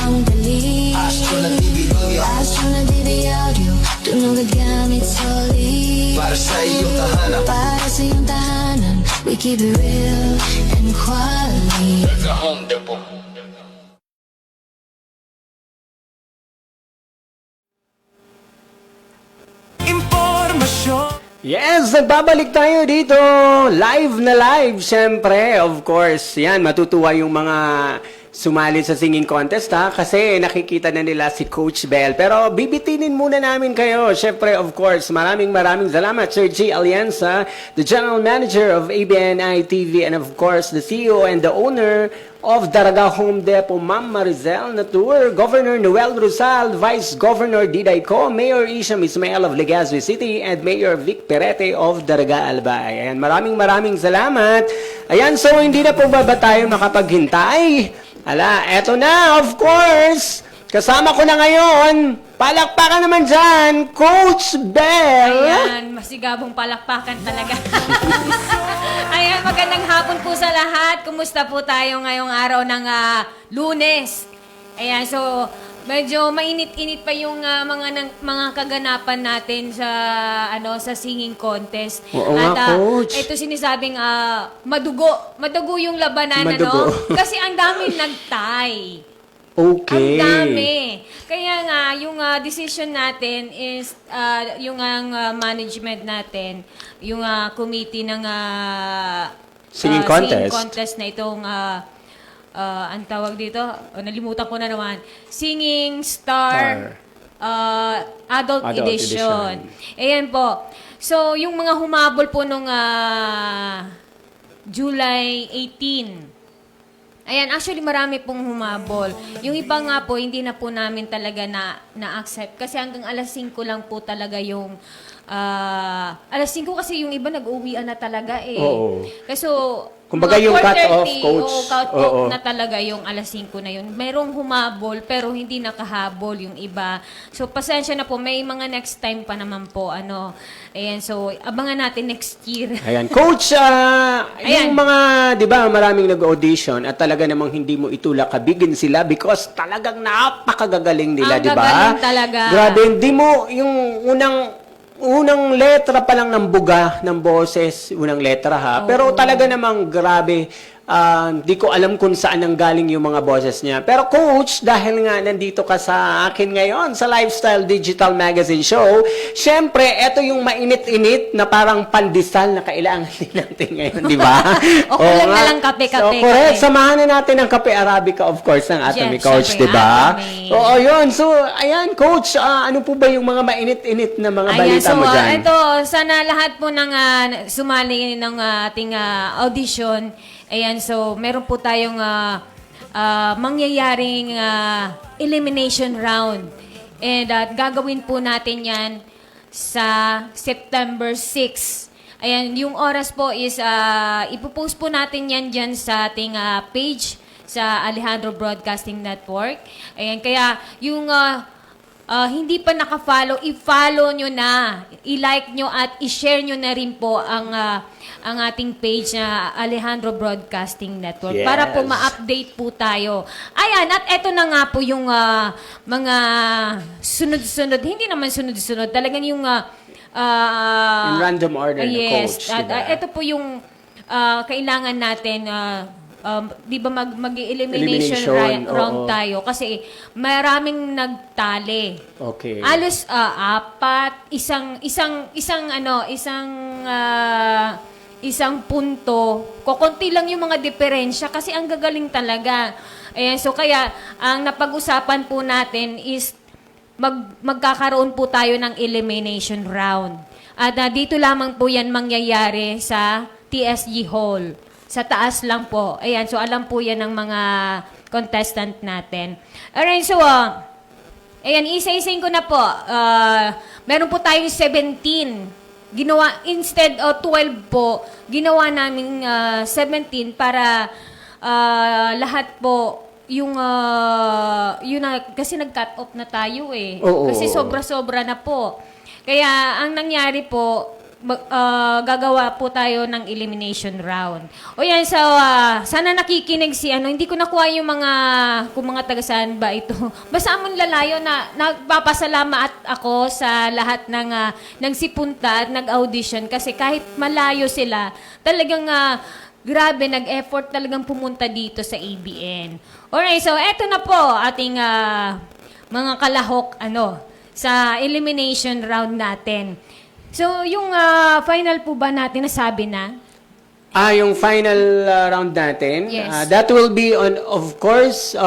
ang dali? Astro na TV Audio Astro na TV Audio, tunog at gamit solid. para sa iyong tahanan. Para sa iyong tahanan, we keep it real and quality. Sa Home Depot. Impormasyon. Yes, nagbabalik tayo dito. Live na live, syempre. Of course, yan, matutuwa yung mga sumali sa singing contest ha, kasi nakikita na nila si Coach Bell. Pero bibitinin muna namin kayo. Syempre, of course, maraming salamat, Sir G. Alianza, the General Manager of ABNI TV, and of course, the CEO and the owner of Daraga Home Depot, Ma'am Marizel Natur, Governor Noel Rosal, Vice Governor Diday Co, Mayor Isham Ismael of Legazpi City, and Mayor Vic Perete of Daraga Albay. Ayan, maraming salamat. Ayan, so hindi na po ba tayo makapaghintay? Ala, eto na, of course. Kasama ko na ngayon. Palakpakan naman dyan, Coach Bell. Ayan, masigabong palakpakan talaga. Ayan, magandang hapon po sa lahat. Kumusta po tayo ngayong araw ng Lunes? Ayan, so medyo mainit-init pa yung mga kaganapan natin sa sa singing contest. Oo nga, Coach. Ito sinasabing madugo yung labanan, Madugo. Kasi ang daming nag-tie. Okay. Ang dami. Kaya nga, yung decision natin is, yung management natin, yung committee ng Singing contest na itong, ang tawag dito, nalimutan ko na naman, Singing Star Adult Edition. Ayan po. So, yung mga humabol po nung July 18, ayan, actually marami pong humabol. Yung iba nga po, hindi na po namin talaga na-accept. Kasi hanggang alas 5 lang po talaga yung... alas 5 kasi yung iba nag-uwian na talaga eh. Oo. Kaso... Kumbaga yung cut-off, Coach. Oo, cut-off Oo. na talaga yung alas 5 na yun. Merong humabol, pero hindi nakahabol yung iba. So, pasensya na po. May mga next time pa naman po. Ayan, so, abangan natin next year. Ayan. Coach, Ayan. yung mga, di ba, maraming nag-audition at talaga namang hindi mo itulak kabigin sila because talagang napakagagaling nila, Ang di ba? gagaling talaga. Grabe, hindi mo, yung unang letra pa lang ng buga ng boses, unang letra ha. Pero talaga namang grabe, di ko alam kung saan ang galing yung mga boses niya. Pero Coach, dahil nga nandito ka sa akin ngayon sa Lifestyle Digital Magazine Show, syempre, eto yung mainit-init na parang pandesal na kailangan din natin ngayon, di ba? O kulang na lang kape. So, correct. Samahan na natin ang kape Arabica, of course, ng Atomy Yes, Coach, syempre, di ba? Atomy. Oo, yun. So, ayan, Coach, ano po ba yung mga mainit-init na mga balita mo dyan? Ito, sana lahat po ng sumali ng ating audition. Ayan, so meron po tayong mangyayaring elimination round. And gagawin po natin yan sa September 6. Ayan, yung oras po is ipopost po natin yan dyan sa ating page sa Alejandro Broadcasting Network. Ayan, kaya yung hindi pa naka-follow, i-follow nyo na, i-like nyo at i-share nyo na rin po ang ating page na Alejandro Broadcasting Network para po Yes. ma-update po tayo. Ayan, at eto na nga po yung mga sunod-sunod, hindi naman sunod-sunod, talagang yung In random order na yes, Coach, at diba? ito po yung kailangan natin di ba mag-elimination Elimination, round oo. tayo kasi maraming nagtali. Okay. Alos apat, isang punto. Kokonti lang yung mga diferensya kasi ang gagaling talaga. Ayan, so kaya ang napag-usapan po natin is magkakaroon po tayo ng elimination round. At dito lamang po yan mangyayari sa TSG Hall. Sa taas lang po. Ayan, so alam po yan ng mga contestant natin. Alright, so ayan, isa-isain ko na po. Meron po tayong 17. Ginawa, instead of 12 po, ginawa namin 17 para lahat po yung yun na, kasi nag-cut off na tayo eh. Oo. Kasi sobra-sobra na po. Kaya ang nangyari po, gagawa po tayo ng elimination round. O yan, so sana nakikinig si hindi ko nakuha yung kung mga taga-saan ba ito. Basta amon lalayo na nagpapasalamat ako sa lahat ng nagsipunta at nag-audition kasi kahit malayo sila, talagang grabe, nag-effort talagang pumunta dito sa ABN. Alright, so eto na po ating mga kalahok sa elimination round natin. So, yung final po ba natin nasabi na? Yung final round natin, Yes. that will be on, of course,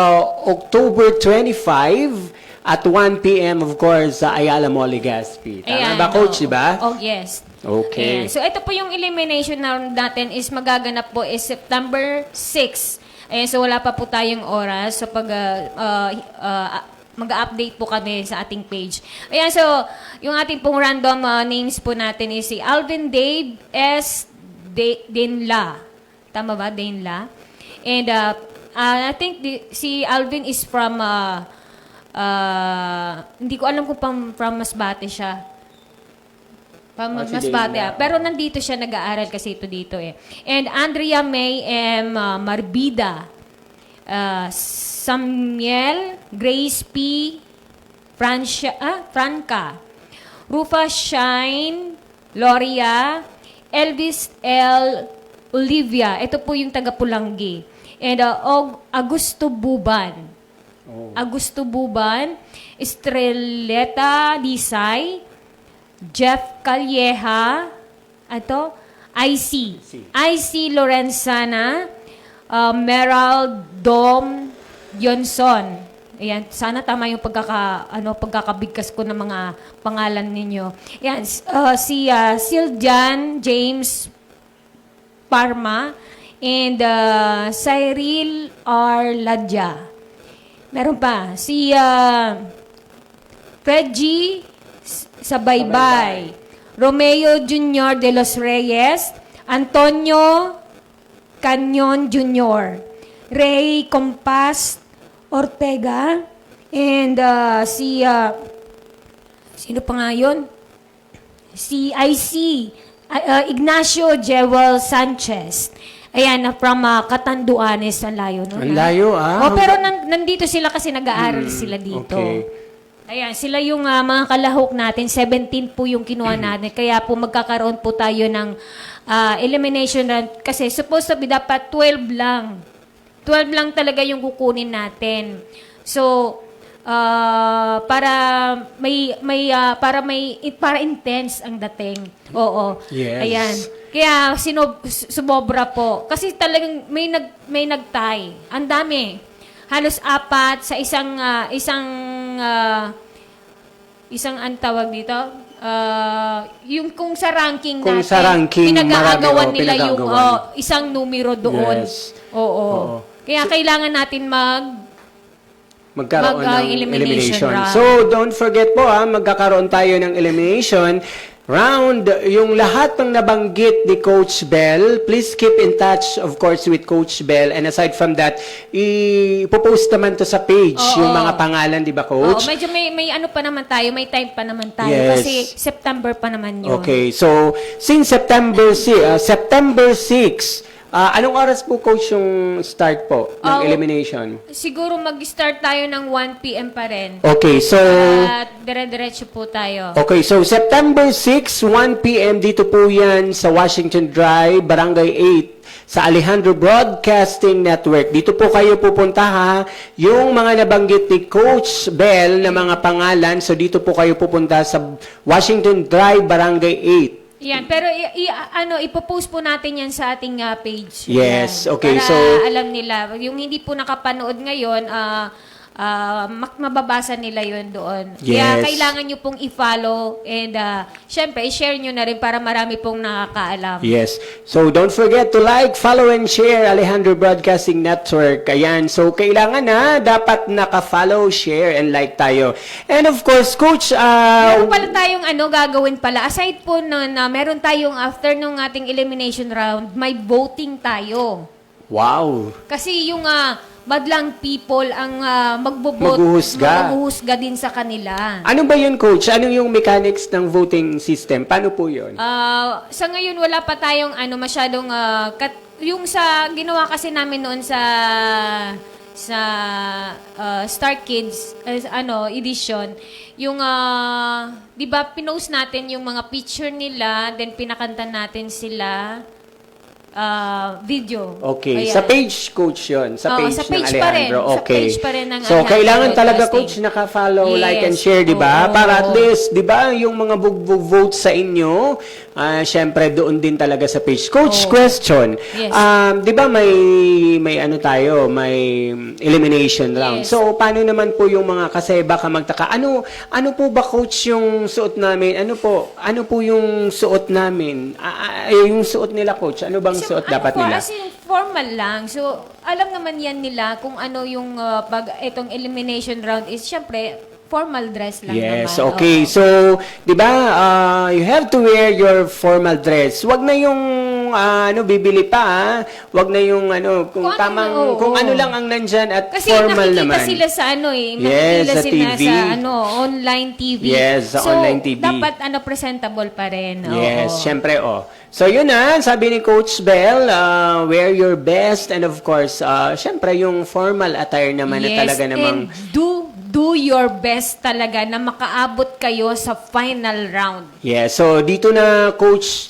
October 25 at 1 p.m. of course sa Ayala Mall, Legazpi. Tama ba, Coach, di ba? Oh, yes. Okay. Ayan. So, ito po yung elimination round natin is magaganap po is September 6. Ayan, so wala pa po tayong oras. So, pag mag-update po kami sa ating page. Ayan, so, yung ating pong random names po natin is si Alvin Dave S. Denla. Tama ba? Denla. And I think si Alvin is from, hindi ko alam kung from Masbate siya. From si Masbate. Denla. Pero nandito siya nag-aaral kasi ito dito eh. And Andrea May M. Marbida. Samuel, Grace P. Franca, Rufa Shine, Loria, Elvis L. Olivia. Ito po yung taga-Pulanggi. And Augusto Buban. Augusto Buban, Estreleta Disay, Jeff Calleja, IC Lorenzana, Meral Dom Johnson. Ayan, sana tama yung pagkakabigkas ko ng mga pangalan ninyo. Ayan, si Siljan James Parma and Cyril R. Ladja. Meron pa si Reggie Sabaybay, Romeo Jr. de los Reyes, Antonio Canyon Jr., Ray Compas Ortega, and sino pa nga yun? Si IC, Ignacio Jewel Sanchez. Ayan, from Catanduanes, ang layo. No? Ang layo, pero nandito sila kasi nag-aaral sila dito. Okay. Ayan, sila yung mga kalahok natin. 17 po yung kinuha natin. Kaya po magkakaroon po tayo ng elimination round. Kasi supposed to be dapat 12 lang. 12 lang talaga yung kukunin natin. So, para intense ang dating. Oo. Yes. Ayan. Kaya sumobra po. Kasi talagang may nagtay. Ang dami. Halos 4 sa isang ang tawag dito. Yung kung sa ranking Kung natin, sa ranking, pinag-aagawan marami, nila yung pinag-aagawan. isang numero doon. Yes. Oo. Kaya kailangan natin magkaroon ng elimination elimination. round. So, don't forget po magkakaroon tayo ng elimination round. Yung lahat ng nabanggit ni Coach Bell, please keep in touch, of course, with Coach Bell. And aside from that, ipopost naman to sa page, Oo. yung mga pangalan, di ba, Coach? Medyo may ano pa naman tayo, may time pa naman tayo. Yes. Kasi September pa naman yun. Okay, so, since September 6, anong oras po, Coach, yung start po ng elimination? Siguro mag-start tayo ng 1 p.m. pa rin. Okay, so... At dire-diretso po tayo. Okay, so September 6, 1 p.m. dito po yan sa Washington Drive, Barangay 8, sa Alejandro Broadcasting Network. Dito po kayo pupunta ha. Yung mga nabanggit ni Coach Bell na mga pangalan, so dito po kayo pupunta sa Washington Drive, Barangay 8. Yan, pero ipopost po natin yan sa ating page. Yes, Yan. okay, Para so- alam nila, yung hindi po nakapanood ngayon, mababasa nila yun doon. Kaya Yes. kailangan nyo pong i-follow and syempre, i-share nyo na rin para marami pong nakakaalam. Yes. So, don't forget to like, follow, and share Alejandro Broadcasting Network. Ayan. So, kailangan dapat naka-follow, share, and like tayo. And of course, Coach, Meron pala tayong gagawin pala. Aside po na meron tayong after nung ating elimination round, may voting tayo. wow. Kasi yung madlang people ang maghuhusga din sa kanila. Ano ba yun, Coach? Ano yung mechanics ng voting system? Paano po yun? Sa ngayon wala pa tayong masyadong yung sa ginawa kasi namin noon sa Star Kids edition, yung 'di ba pinost natin yung mga picture nila, then pinakanta natin sila video. Okay. Ayan. Sa page, Coach yun. Sa Oo, page sa ng page pa rin. Alejandro. Sa Okay. page pa rin ng So, Alejandro kailangan talaga, Testing. Coach, naka-follow, Yes. like, and share, di ba? Oo. Para at least, di ba, yung mga vote sa inyo, syempre, doon din talaga sa page. Coach, Oo. question. Yes. Di ba, may may elimination round. Yes. So, paano naman po yung mga, kasi baka magtaka, ano po ba, Coach, yung suot namin? Ano po yung suot namin? Yung suot nila, Coach, ano bang suot dapat nila? Kasi formal lang. So, alam naman yan nila kung ano yung pag itong elimination round is syempre formal dress lang Yes, naman. okay. Oo. So, 'di ba, you have to wear your formal dress. Wag na yung bibili pa, ha? Wag na yung kung Kung ano, tamang oo. kung ano lang ang nandyan at Kasi formal nakikita naman. sila sa Yes, nakikita sa sila TV. sa online TV. Yes, sa so, online TV. dapat presentable pa rin. Yes, Oo. syempre, So, yun sabi ni Coach Bell, wear your best and of course, syempre yung formal attire naman na talaga namang and do your best talaga na makaabot kayo sa final round. Yeah, so dito na, Coach,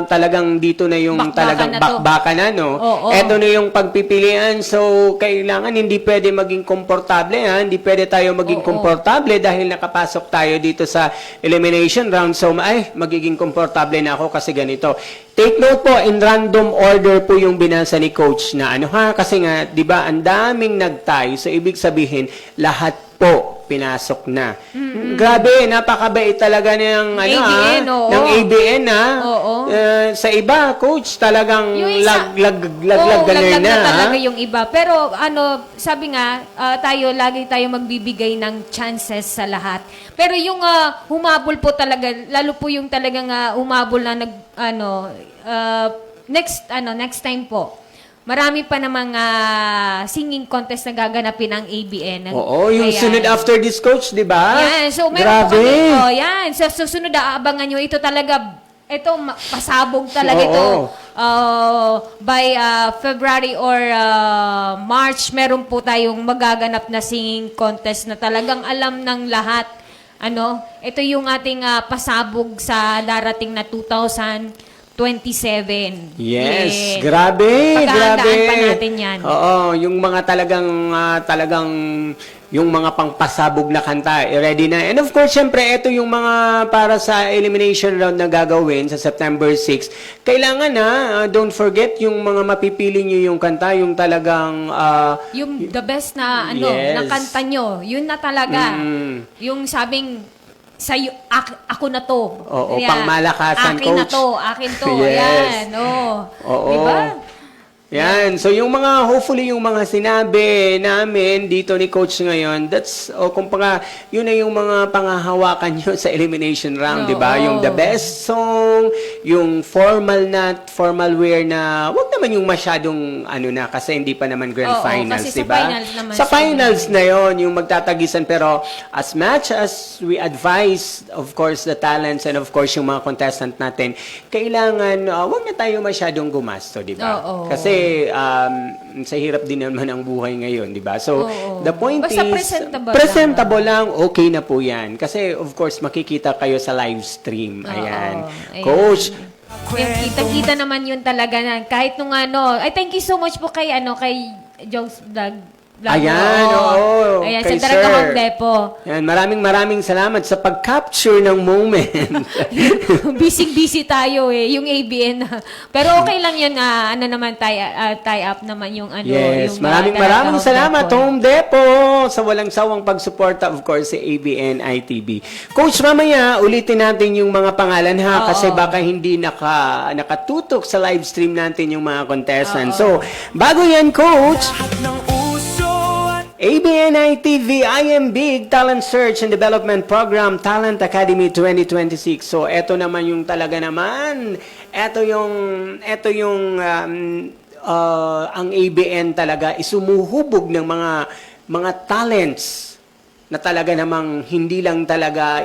talagang dito na yung Bakbakan talagang na to. bakbakan na, no? Oo. Eto na yung pagpipilian. So, kailangan hindi pwede maging komportable, ha? Hindi pwede tayo maging Oo. komportable dahil nakapasok tayo dito sa elimination round. So, magiging komportable na ako kasi ganito. Take note po, in random order po yung binasa ni Coach na kasi nga, di ba, ang daming nagtay. So, ibig sabihin, lahat po pinasok na. Grabe, napakabait talaga ng ABN, oo. ng ABN Oo. Sa iba, Coach, talagang Yung isa- laglag laglag na, na talaga yung iba. Pero sabi nga, lagi tayo magbibigay ng chances sa lahat. Pero yung humabol po talaga, lalo po yung talagang humabol na next time po. Marami pa namang singing contest na gaganapin ng ABN. Oo, yung Ayan. sunod after this, Coach, di ba? Yan. So, meron Grabe. po kami. Yan. Sa susunod, aabangan nyo. Ito talaga, pasabog talaga Oo. ito. By February or March, meron po tayong magaganap na singing contest na talagang alam ng lahat. Ito yung ating pasabog sa darating na 2027. Yes, grabe, Paghahandaan grabe. pa natin yan. Oo, yung mga talagang yung mga pangpasabog na kanta, ready na. And of course, syempre, ito yung mga para sa elimination round na gagawin sa September 6. Kailangan don't forget yung mga mapipili nyo yung kanta, yung talagang Yung the best na Yes. na kanta nyo, yun na talaga. Yung sabing sa'yo, ako na to. Oo, pangmalakasan, akin na Coach. to, akin to. Yes. Yan, Oo. Diba? Yan. So, yung mga, hopefully, yung mga sinabi namin dito ni Coach ngayon, kumbaga, yun na yung mga pangahawakan nyo sa elimination round, di ba? Oo. Yung the best song, yung formal wear na, wag naman yung masyadong, kasi hindi pa naman grand Oo, finals, kasi di sa ba? finals naman Sa siya. finals na yon yung magtatagisan, pero as much as we advise, of course, the talents and of course, yung mga contestant natin, kailangan, wag na tayo masyadong gumasto, di ba? Oo. Kasi sa hirap din naman ang buhay ngayon, di ba? So, Oo. the point Basta is, presentable lang, okay na po yan. Kasi, of course, makikita kayo sa live stream. Ayan. Ayan. Coach, Kita-kita naman yun talaga na kahit nung thank you so much po kay Jones Vlog. Ayan, oo. Ayan, Kay sa Daraga Sir. Home Depot. yan, maraming salamat sa pag-capture ng moment. Busy tayo yung ABN. Pero okay lang yun, tie up naman yung Yes, yung maraming Daraga Home salamat, Depot. Home Depot, sa walang sawang pagsuporta, of course, sa ABN ITV. Coach, mamaya, ulitin natin yung mga pangalan, ha? Oo. Kasi baka hindi nakatutok sa live stream natin yung mga contestants. So, bago yan, Coach, ABN ITV, I Am Big Talent Search and Development Program, Talent Academy 2026. So, eto naman yung talaga naman, eto yung ang ABN talaga isumuhubog ng mga talents na talaga namang hindi lang talaga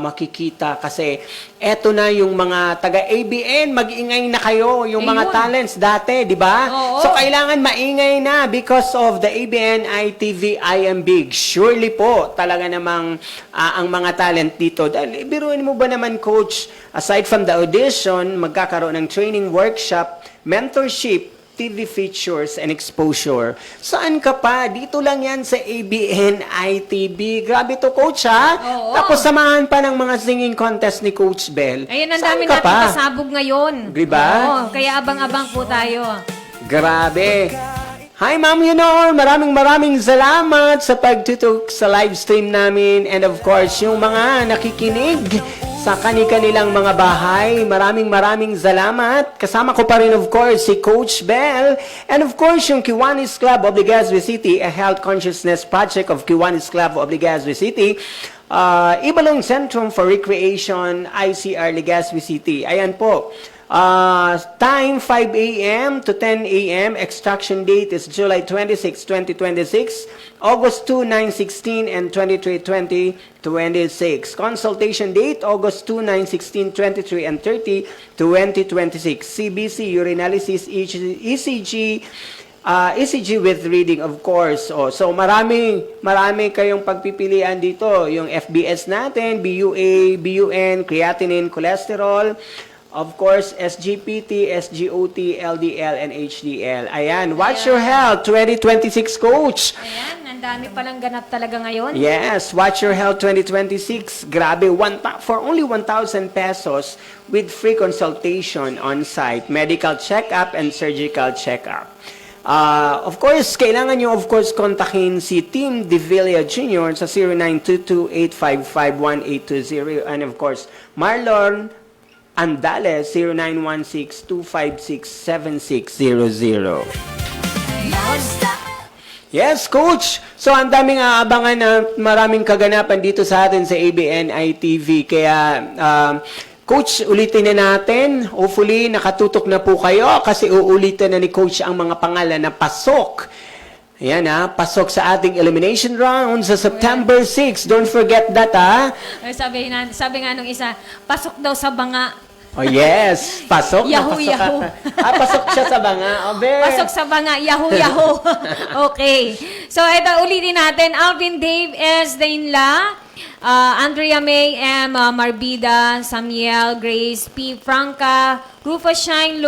makikita kasi eto na yung mga taga-ABN, mag-ingay na kayo, yung mga Ayun. talents dati, di ba? Oo. So, kailangan maingay na because of the ABN ITV I Am Big. Surely po, talaga namang ang mga talent dito. Dahil, biruin mo ba naman, Coach, aside from the audition, magkakaroon ng training workshop, mentorship, TV features and exposure. Saan ka pa? Dito lang yan sa ABN ITV. Grabe to, Coach, ha? Oo. Tapos samahan pa ng mga singing contest ni Coach Bell. Ayun, ang Saan dami ka natin pa? kasabog ngayon. Diba? Oo, kaya abang-abang po tayo. Grabe. Hi, Ma'am Yunor. Maraming salamat sa pagtutok sa live stream namin. And of course, yung mga nakikinig sa kanilang mga bahay. Maraming salamat. Kasama ko pa rin, of course, si Coach Bell. And of course, yung Kiwanis Club of Legazpi City, a health consciousness project of Kiwanis Club of Legazpi City. Ibalong Centrum for Recreation, ICR Legazpi City. Ayan po. Time 5 a.m. to 10 a.m. Extraction date is July 26, 2026, August 2, 9, 16, and 23, 2026. Consultation date August 2, 9, 16, 23, and 30, 2026. CBC, urinalysis, ECG, ECG with reading, of course. So marami kayong pagpipilian dito. Yung FBS natin, BUA, BUN, creatinine, cholesterol, of course, SGPT, SGOT, LDL, and HDL. Ayan, Watch Your Health 2026, Coach. Ayan, ang dami palang ganap talaga ngayon. Yes, Watch Your Health 2026. Grabe, for only 1,000 pesos with free consultation on-site, medical check-up, and surgical check-up. Of course, kailangan nyo, of course, kontakin si Tim De Villa Jr. sa 0922-855-1820. And of course, Marlon Andales, 0916-256-7600. Yes, Coach! So, ang daming aabangan na maraming kaganapan dito sa atin sa ABN ITV. Kaya, Coach, ulitin na natin. Hopefully, nakatutok na po kayo kasi uulitin na ni Coach ang mga pangalan na pasok. Ayan pasok sa ating elimination round sa September 6. Don't forget that, Sabi nga nung isa, pasok daw sa banga. Oh, yes. Pasok. Yahoo, Pasok. yahoo. Pasok siya sa banga. Obe. Pasok sa banga, yahoo. Okay. So, ito, ulitin natin. Alvin Dave S. Dainla, Andrea May M. Marbida, Samuel Grace P. Franca, Rufus Shine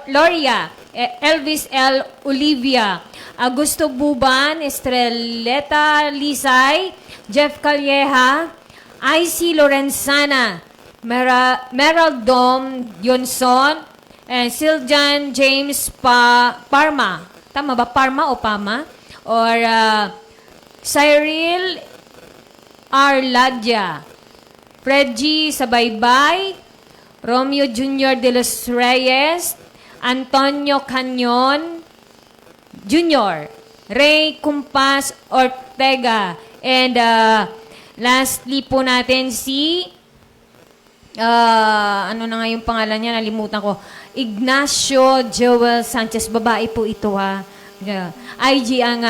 Loria, Elvis L. Olivia, Augusto Buban, Estreleta Lisay, Jeff Calleja, IC Lorenzana, Meryl Dom Yonson, and Siljan James Parma. Tama ba? Parma o Pama? Or Cyril Arladia, Fred G. Sabaybay, Romeo Jr. de los Reyes, Antonio Canyon Jr., Ray Kumpas Ortega, and lastly po natin si ano na nga yung pangalan niya, nalimutan ko. Ignacio Joel Sanchez. Babae po ito, ha. Yeah. IG ang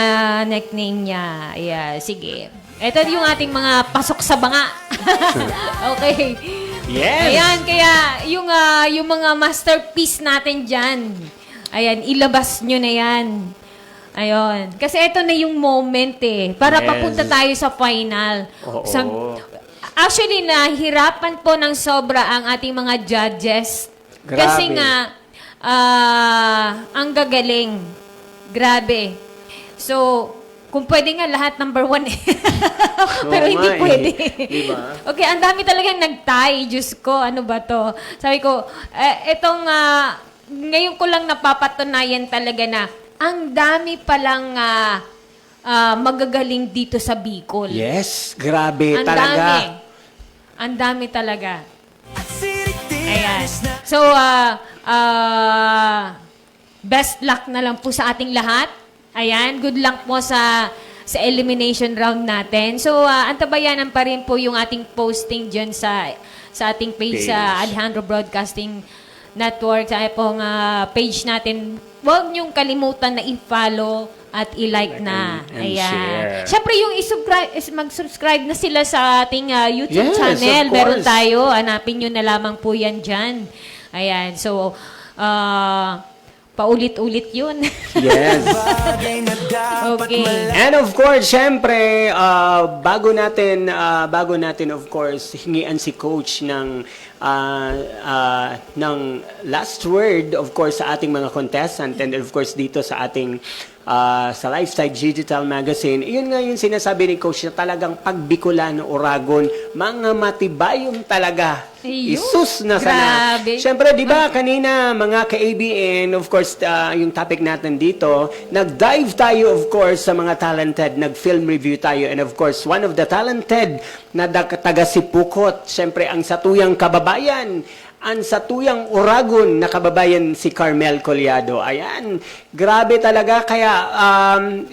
nickname niya. Yeah, sige. Ito yung ating mga pasok sa banga. Okay. Yes. Ayan, kaya yung mga masterpiece natin dyan, ayan, ilabas nyo na yan. Ayun. Kasi ito na yung moment para Yes. papunta tayo sa final. Oo. Actually, nahirapan po ng sobra ang ating mga judges. Grabe. Kasi nga, ang gagaling. Grabe. So, kung pwede nga lahat number 1 Pero Oo hindi nga pwede. Diba? Okay, ang dami talagang nag-tie. Diyos ko, ano ba to? Sabi ko, etong, ngayon ko lang napapatunayan talaga na ang dami palang magagaling dito sa Bicol. Yes, grabe Ang talaga. dami. Ang dami talaga. Ayan. So, best luck na lang po sa ating lahat. Ayan, good luck po sa elimination round natin. So, antabayanan pa rin po yung ating posting dyan sa ating page sa Alejandro Broadcasting Network, sa pong page natin huwag niyong kalimutan na i-follow at i-like na. And Ayan. share. Siyempre, yung mag-subscribe na sila sa ating YouTube Yes, channel. of course. Meron tayo. Hanapin nyo na lamang po yan dyan. Ayan. So, paulit-ulit yun. Yes. Bagay na dapat Okay. And of course, syempre, bago natin of course hingian si coach ng last word of course sa ating mga contestant and of course dito sa ating sa Lifestyle Digital Magazine. Iyon nga yung sinasabi ni coach na talagang pag Bicolano Oragon, mga matibayon talaga. Ayun. Isus na sana. Grabe. Syempre, di ba, kanina, mga ka-ABN, of course, yung topic natin dito, nag-dive tayo, of course, sa mga talented, nag-film review tayo, and of course, one of the talented na taga-Sipukot, syempre, ang satuyang kababayan, ang satuyang Oragon na kababayan si Carmel Collado. Ayan, grabe talaga. Kaya,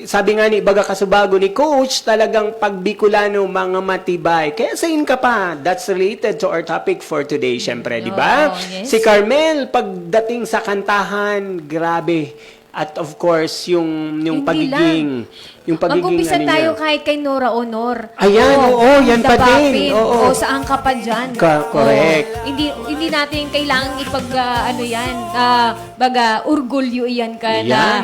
sabi nga ni Baga Kasubago ni Coach, talagang pag Bicolano, mga matibay. Kaya sayin ka pa, that's related to our topic for today, syempre, di ba? Oh, yes. Si Carmel, pagdating sa kantahan, grabe. At of course, yung Hindi pagiging... Yung pagiging Mag-umpisa ano tayo niya. kahit kay Nora Honor. Ayan, oo, yan The pa din. Buffin. Oo. Saan ka pa dyan? Correct. Oo. Hindi natin kailangan orgulyo yan ka na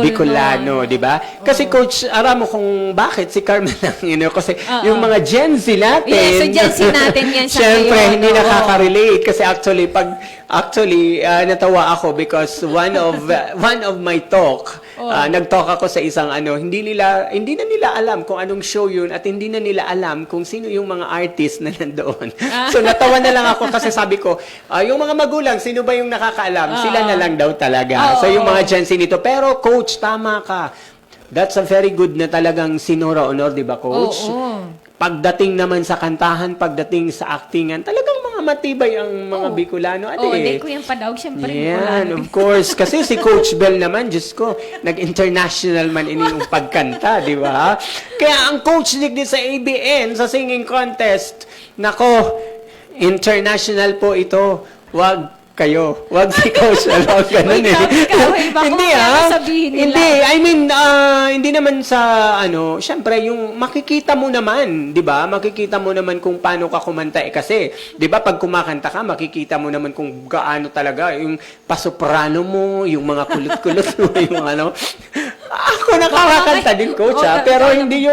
Bicolano, di ba? Kasi coach, aram mo kung bakit si Carmen lang, kasi yung mga Gen Z natin. Yes, so Gen Z natin yan sa Siyempre, ngayon, hindi oo. nakaka-relate kasi actually natawa ako because one of my talk, nag-talk ako sa isang hindi na nila alam kung anong show yun at hindi na nila alam kung sino yung mga artist na nandoon. So natawa na lang ako kasi sabi ko, yung mga magulang, sino ba yung nakakaalam? Sila na lang daw talaga. So yung mga Gen Z nito. Pero coach, tama ka. That's a very good na talagang sinora honor, di ba coach? Pagdating naman sa kantahan, pagdating sa actingan, talagang mga matibay ang mga Bicolano. Hindi ko yung padawag, syempre. Yan, of course. Kasi si Coach Bell naman, Diyos ko, nag-international man yung pagkanta, di ba? Kaya ang coach din sa ABN, sa singing contest, nako, international po ito. Wag kayo. Wag si Coach. Wag ganun Wait, baka Hindi sabihin nila. Hindi. I mean, hindi naman sa syempre, yung makikita mo naman, di ba? Makikita mo naman kung paano ka kumanta. Kasi, di ba, pag kumakanta ka, makikita mo naman kung gaano talaga, yung pasoprano mo, yung mga kulot-kulot mo, yung Ako nakakakanta din, coach, pero hindi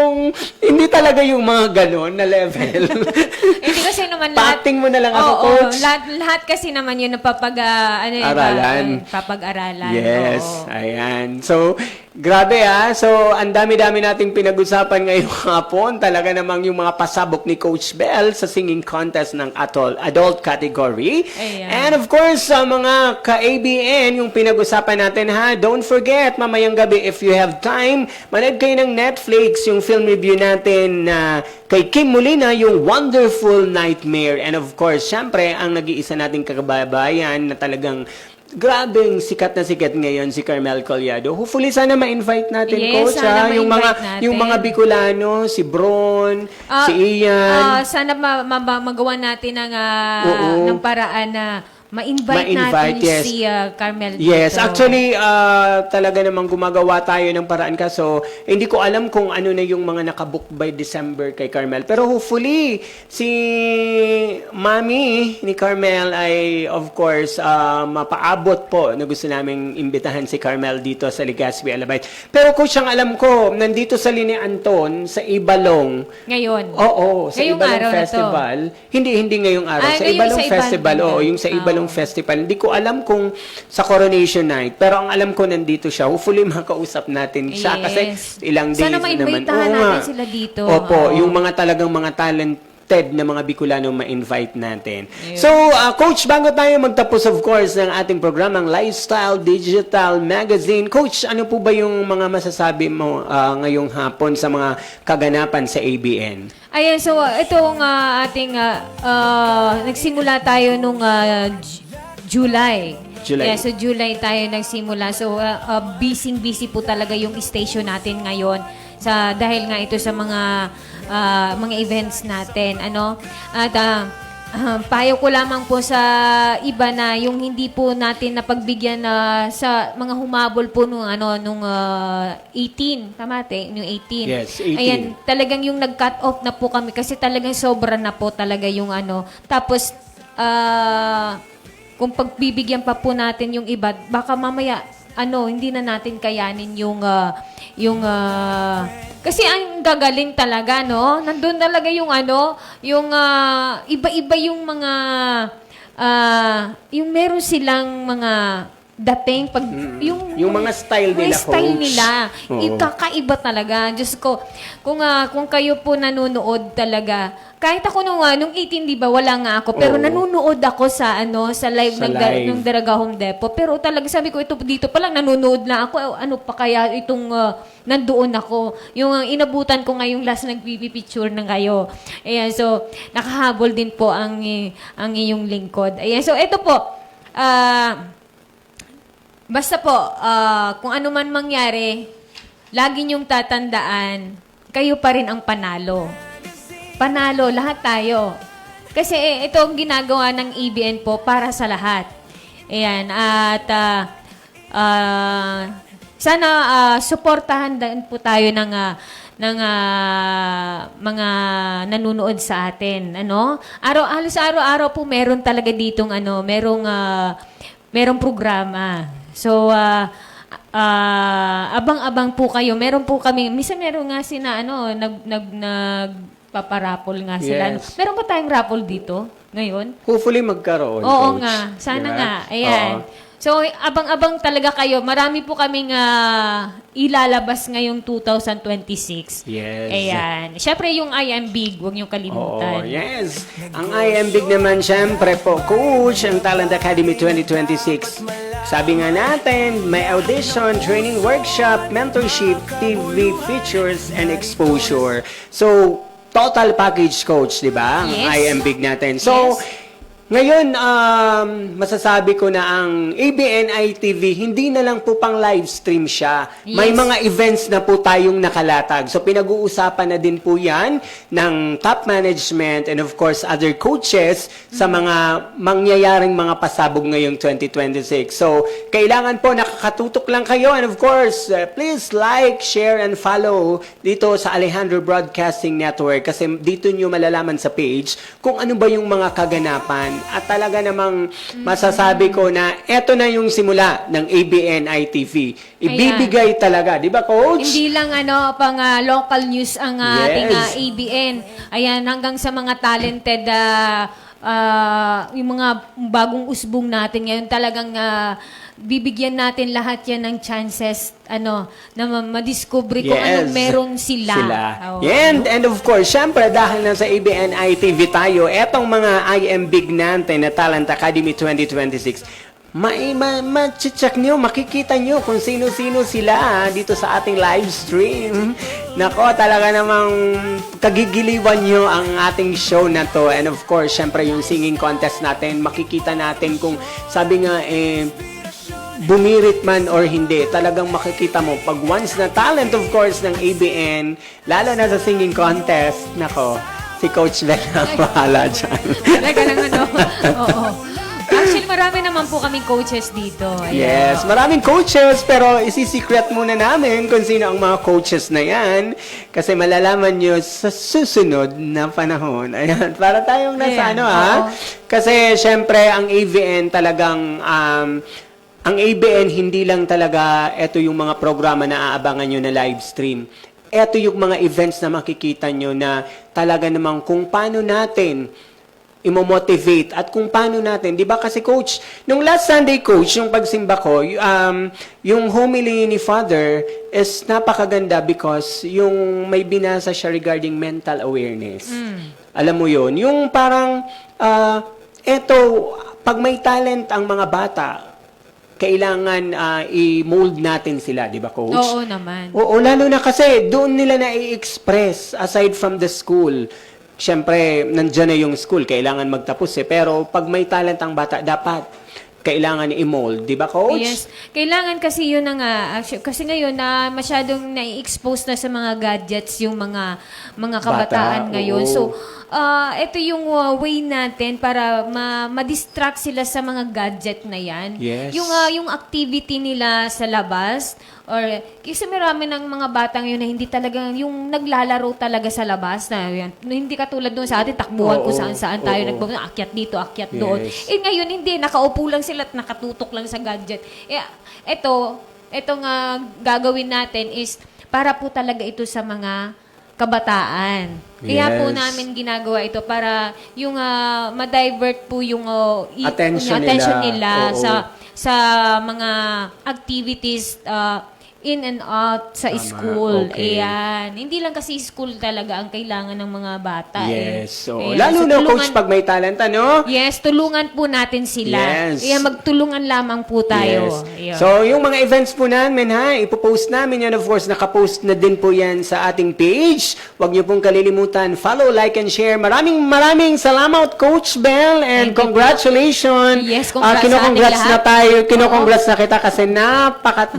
talaga yung mga ganon na level. Hindi kasi naman Pating mo na lang ako, coach. Lahat kasi naman yun Aralan. Papag-aralan. Yes, Oo. ayan. So, grabe So, ang dami-dami nating pinag-usapan ngayong hapon. Talaga namang yung mga pasabok ni Coach Bell sa singing contest ng adult category. Ayan. And of course, sa mga ka-ABN, yung pinag-usapan natin don't forget, mamayang gabi, if you have time, manood kayo ng Netflix, yung film review natin na kay Kim Molina, yung Wonderful Nightmare. And of course, syempre, ang nag-iisa nating kakababayan na talagang grabeng sikat na sikat ngayon si Carmel Collado. Hopefully sana ma-invite natin, Yes, coach, sana yung ma-invite natin. yung mga Bicolano, si Bron, si Ian. Sana magawa natin Oo. ng paraan na ma-invite natin yes. si Carmel dito. Yes, actually, talaga namang gumagawa tayo ng paraan ka. So, hindi ko alam kung ano na yung mga nakabook by December kay Carmel. Pero hopefully, si Mami ni Carmel ay, of course, mapaabot po na gusto naming imbitahan si Carmel dito sa Legazpi Alabait. Pero coach, ang alam ko, nandito sa Lini Anton, sa Ibalong. Ngayon. Oo, sa Ngayong Ibalong araw na to. Festival. Hindi ngayong araw. Sa Ngayong Ibalong sa Ibalong Festival, yun. yung sa Ibalong Festival. Hindi ko alam kung sa Coronation Night, pero ang alam ko nandito siya. Hopefully makausap natin siya kasi ilang days Sana naman. ma-invitahan Oo natin nga. sila dito. Opo, Oo. yung mga talagang mga talented na mga Bicolano ma-invite natin. So, Coach, bago tayo magtapos of course ng ating programang Lifestyle Digital Magazine, Coach, ano po ba yung mga masasabi mo ngayong hapon sa mga kaganapan sa ABN? Ayan, so itong ating nagsimula tayo nung July. July. Yeah, so July tayo nagsimula. So busy po talaga yung station natin ngayon dahil nga ito sa mga events natin, At Payo ko lamang po sa iba na yung hindi po natin napagbigyan na sa mga humabol po nung 18, tama ate? Yung 18. Yes, 18. Ayan, talagang yung nag-cut off na po kami kasi talagang sobra na po talaga yung Tapos kung pagbibigyan pa po natin yung iba, baka mamaya hindi na natin kayanin kasi ang gagaling talaga, no? Nandun talaga yung iba-iba yung mga, yung meron silang mga dating pag Yung mga style nila, style coach. nila Oo. kakaiba talaga. Diyos ko, kung kayo po nanonood talaga, kahit ako nung 18, di ba, wala nga ako, pero Oo. nanonood ako sa live Sa ng live. ng Daraga Home Depot. Pero talaga sabi ko, ito dito pa lang nanonood na ako. Ano pa kaya itong nandoon ako? Yung inabutan ko ngayong last nagpipicture ng kayo. Ayan, so nakahabol din po ang iyong lingkod. Ayan, so ito po. Basta po, kung ano man mangyari, lagi niyong tatandaan, kayo pa rin ang panalo. Panalo, lahat tayo. Kasi ito ang ginagawa ng ABN po para sa lahat. Ayan, at sana suportahan din po tayo ng mga nanonood sa atin. Halos araw-araw po meron talaga ditong merong programa. So, abang-abang po kayo. Meron po kami, minsan meron nga nagpaparapol nga sila. Yes. Meron ba tayong raffle dito ngayon? Hopefully magkaroon, Oo coach. nga. Sana Diba? nga. Ayan. Oo. So, abang-abang talaga kayo. Marami po kaming ilalabas ngayong 2026. Yes. Ayan. Siyempre, yung I Am Big, huwag niyong kalimutan. Oo, yes. Ang I Am Big naman, syempre po, coach, ang Talent Academy 2026. Sabi nga natin, may audition, training workshop, mentorship, TV features, and exposure. So, total package, coach, di ba? Ang Yes. I Am Big natin. So, ngayon, masasabi ko na ang ABN ITV, hindi na lang po pang live stream siya. May Yes. mga events na po tayong nakalatag. So, pinag-uusapan na din po yan ng top management and of course, other coaches sa mga mangyayaring mga pasabog ngayong 2026. So, kailangan po nakakatutok lang kayo and of course, please like, share, and follow dito sa Alejandro Broadcasting Network kasi dito nyo malalaman sa page kung ano ba yung mga kaganapan. At talaga namang masasabi ko na eto na yung simula ng ABN ITV. Ibibigay talaga, di ba, coach? Hindi lang pang local news ang ating Yes. ABN. Ayan, hanggang sa mga talented, yung mga bagong usbong natin ngayon, talagang bibigyan natin lahat yan ng chances na madiscover kung anong meron sila. Oo. And of course, syempre, dahil nasa ABN ITV tayo, etong mga I Am Big natin na Talent Academy 2026, ma-check nyo, makikita nyo kung sino-sino sila dito sa ating live stream. Nako, talaga namang kagigiliwan nyo ang ating show na to. And of course, syempre, yung singing contest natin, makikita natin kung sabi nga, bumirit man or hindi, talagang makikita mo pag once na talent of course ng ABN, lalo na sa singing contest, nako, si Coach Ben ang bahala dyan. Talaga naman, Oo. Actually, marami naman po kaming coaches dito. Ayan. Yes, maraming coaches pero isi-secret muna namin kung sino ang mga coaches na yan kasi malalaman nyo sa susunod na panahon. Ayan, para tayong nasa Ayan, ha? oo. Kasi syempre ang ABN talagang ang ABN, hindi lang talaga ito yung mga programa na aabangan nyo na live stream. Ito yung mga events na makikita nyo na talaga namang kung paano natin imo-motivate at kung paano natin, di ba kasi coach, nung last Sunday coach, yung pagsimba ko, yung homily ni Father is napakaganda because yung may binasa siya regarding mental awareness. Alam mo yun, yung parang, eto, pag may talent ang mga bata, kailangan i-mold natin sila, di ba, coach? Oo naman. Oo, lalo na kasi doon nila na-i-express aside from the school. Siyempre, nandiyan na yung school, kailangan magtapos eh. Pero pag may talent ang bata, dapat kailangan i-mold, di ba, Coach? Yes. Kailangan kasi yun na nga. Kasi ngayon na masyadong nai-expose na sa mga gadgets yung mga kabataan Bata, ngayon. oo. So, ito yung way natin para ma-distract sila sa mga gadget na yan. Yes. Yung activity nila sa labas, or kasi marami ng mga batang yun na hindi talagang yung naglalaro talaga sa labas na yan. Hindi katulad doon sa atin, takbuhan Oo, kung saan-saan tayo, oo. akyat dito, akyat doon. Yes. Ngayon hindi, nakaupo lang sila at nakatutok lang sa gadget. Ito nga gagawin natin is para po talaga ito sa mga kabataan. Kaya po Yes. namin ginagawa ito para yung ma-divert po yung Attention nila nila. Oo. sa mga activities in and out sa Tama, school. okay. Ayan. Hindi lang kasi school talaga ang kailangan ng mga bata. Yes. So, Ayan. lalo So, na, tulungan- Coach, pag may talent, ano? Yes, tulungan po natin sila. Yes. Kaya magtulungan lamang po tayo. Yes. Ayun. So, yung mga events po namin, ha, ipopost namin yan. Of course, nakapost na din po yan sa ating page. Huwag niyo pong kalilimutan. Follow, like, and share. Maraming salamat, Coach Bell, and Thank you po. congratulations. Yes, congrats sa Kino-congrats ating na lahat. tayo. Kino-congrats na kita kasi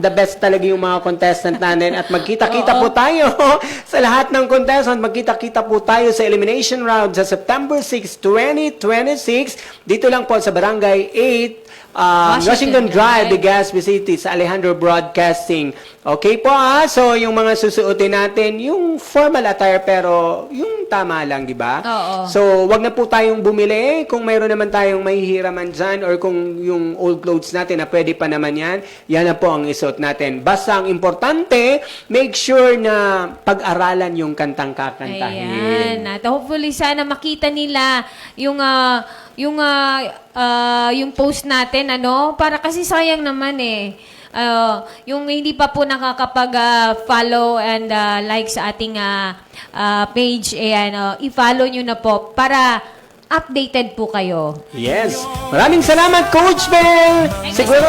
the best talaga yung mga contestant natin. At magkita-kita po tayo sa lahat ng contestant. Magkita-kita po tayo sa elimination round sa September 6, 2026. Dito lang po sa Barangay 8, Washington Drive, Legazpi City, sa Alejandro Broadcasting. Okay po, so yung mga susuotin natin, yung formal attire pero yung tama lang, di ba? Oo. So, wag na po tayong bumili. Kung mayroon naman tayong mahihiraman dyan or kung yung old clothes natin na pwede pa naman yan na po ang isuot natin. Basta ang importante, make sure na pag-aralan yung kantang kakantahin. Ayan. At hopefully sana makita nila yung post natin, ano? Para kasi sayang naman eh. Yung hindi pa po nakakapag-follow and like sa ating page, ayan, i-follow nyo na po para updated po kayo. Yes. Maraming salamat, Coach Bell. Siguro,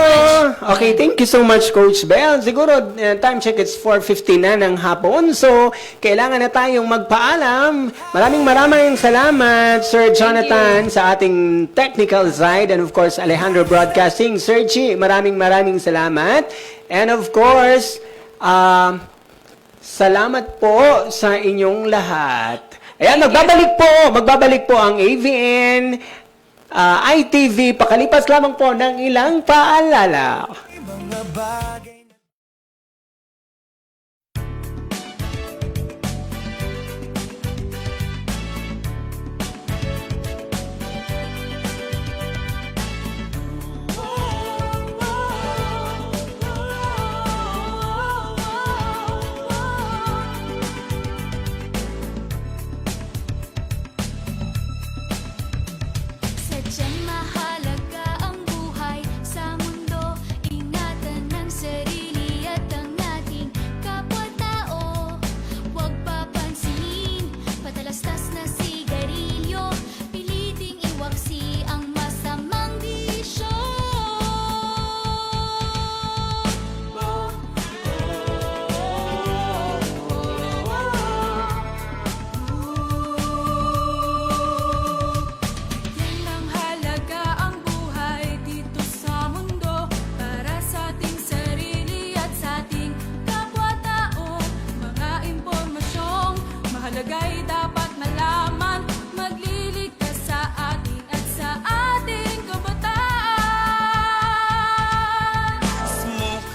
okay, thank you so much, Coach Bell. Siguro, time check, it's 4:50 na ng hapon. So, kailangan na tayong magpaalam. Maraming salamat, Sir Jonathan, sa ating technical side. And of course, Alejandro Broadcasting. Sir Chi, maraming salamat. And of course, salamat po sa inyong lahat. Ayan, magbabalik po ang AVN ITV. Pakalipas lamang po ng ilang paalala. Mga bagay Sadyang mahalaga ang buhay sa mundo. Ingatan ang sarili at ang ating kapwa-tao. Huwag papansinin, patalastas na sigarilyo. Piliting iwaksi ang masamang bisyo. Yan ang halaga ang buhay dito sa mundo. Para sa ating sarili at sa ating kapwa-tao. Mga impormasyong mahalaga'y dapat malaman. Magliligtas sa atin at sa ating kabataan. Smoke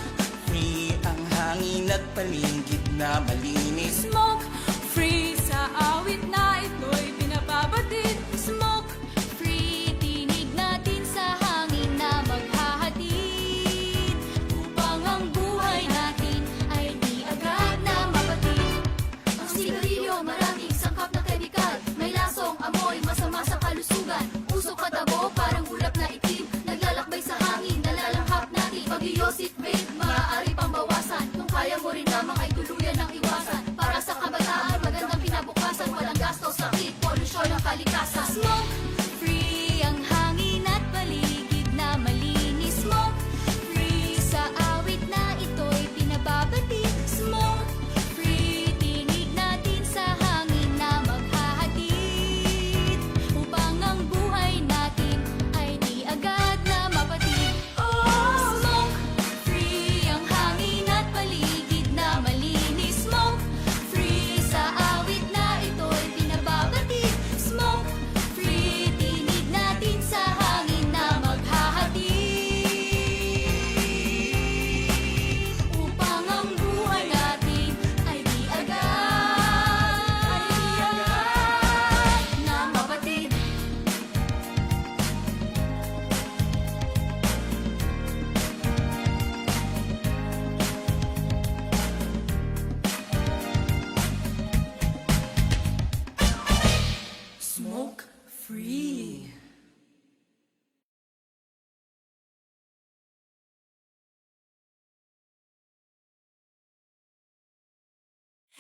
free ang hangin at paligid na malinis. Smoke free sa awit na ito'y pinapabatid. Smoke free, tinig natin sa hangin na maghahatid. Upang ang buhay natin ay di agad na mapatid. Ang sigarilyo maraming sangkap na kemikal. May lasong amoy masama sa kalusugan. Usok at abo parang ulap na itim. Naglalakbay sa hangin, nalalanghap natin. Pag-iosif vape, maaari pang bawasan. Kung kaya mo rin lamang ay tuluyan ng iwasan. Para sa kabataan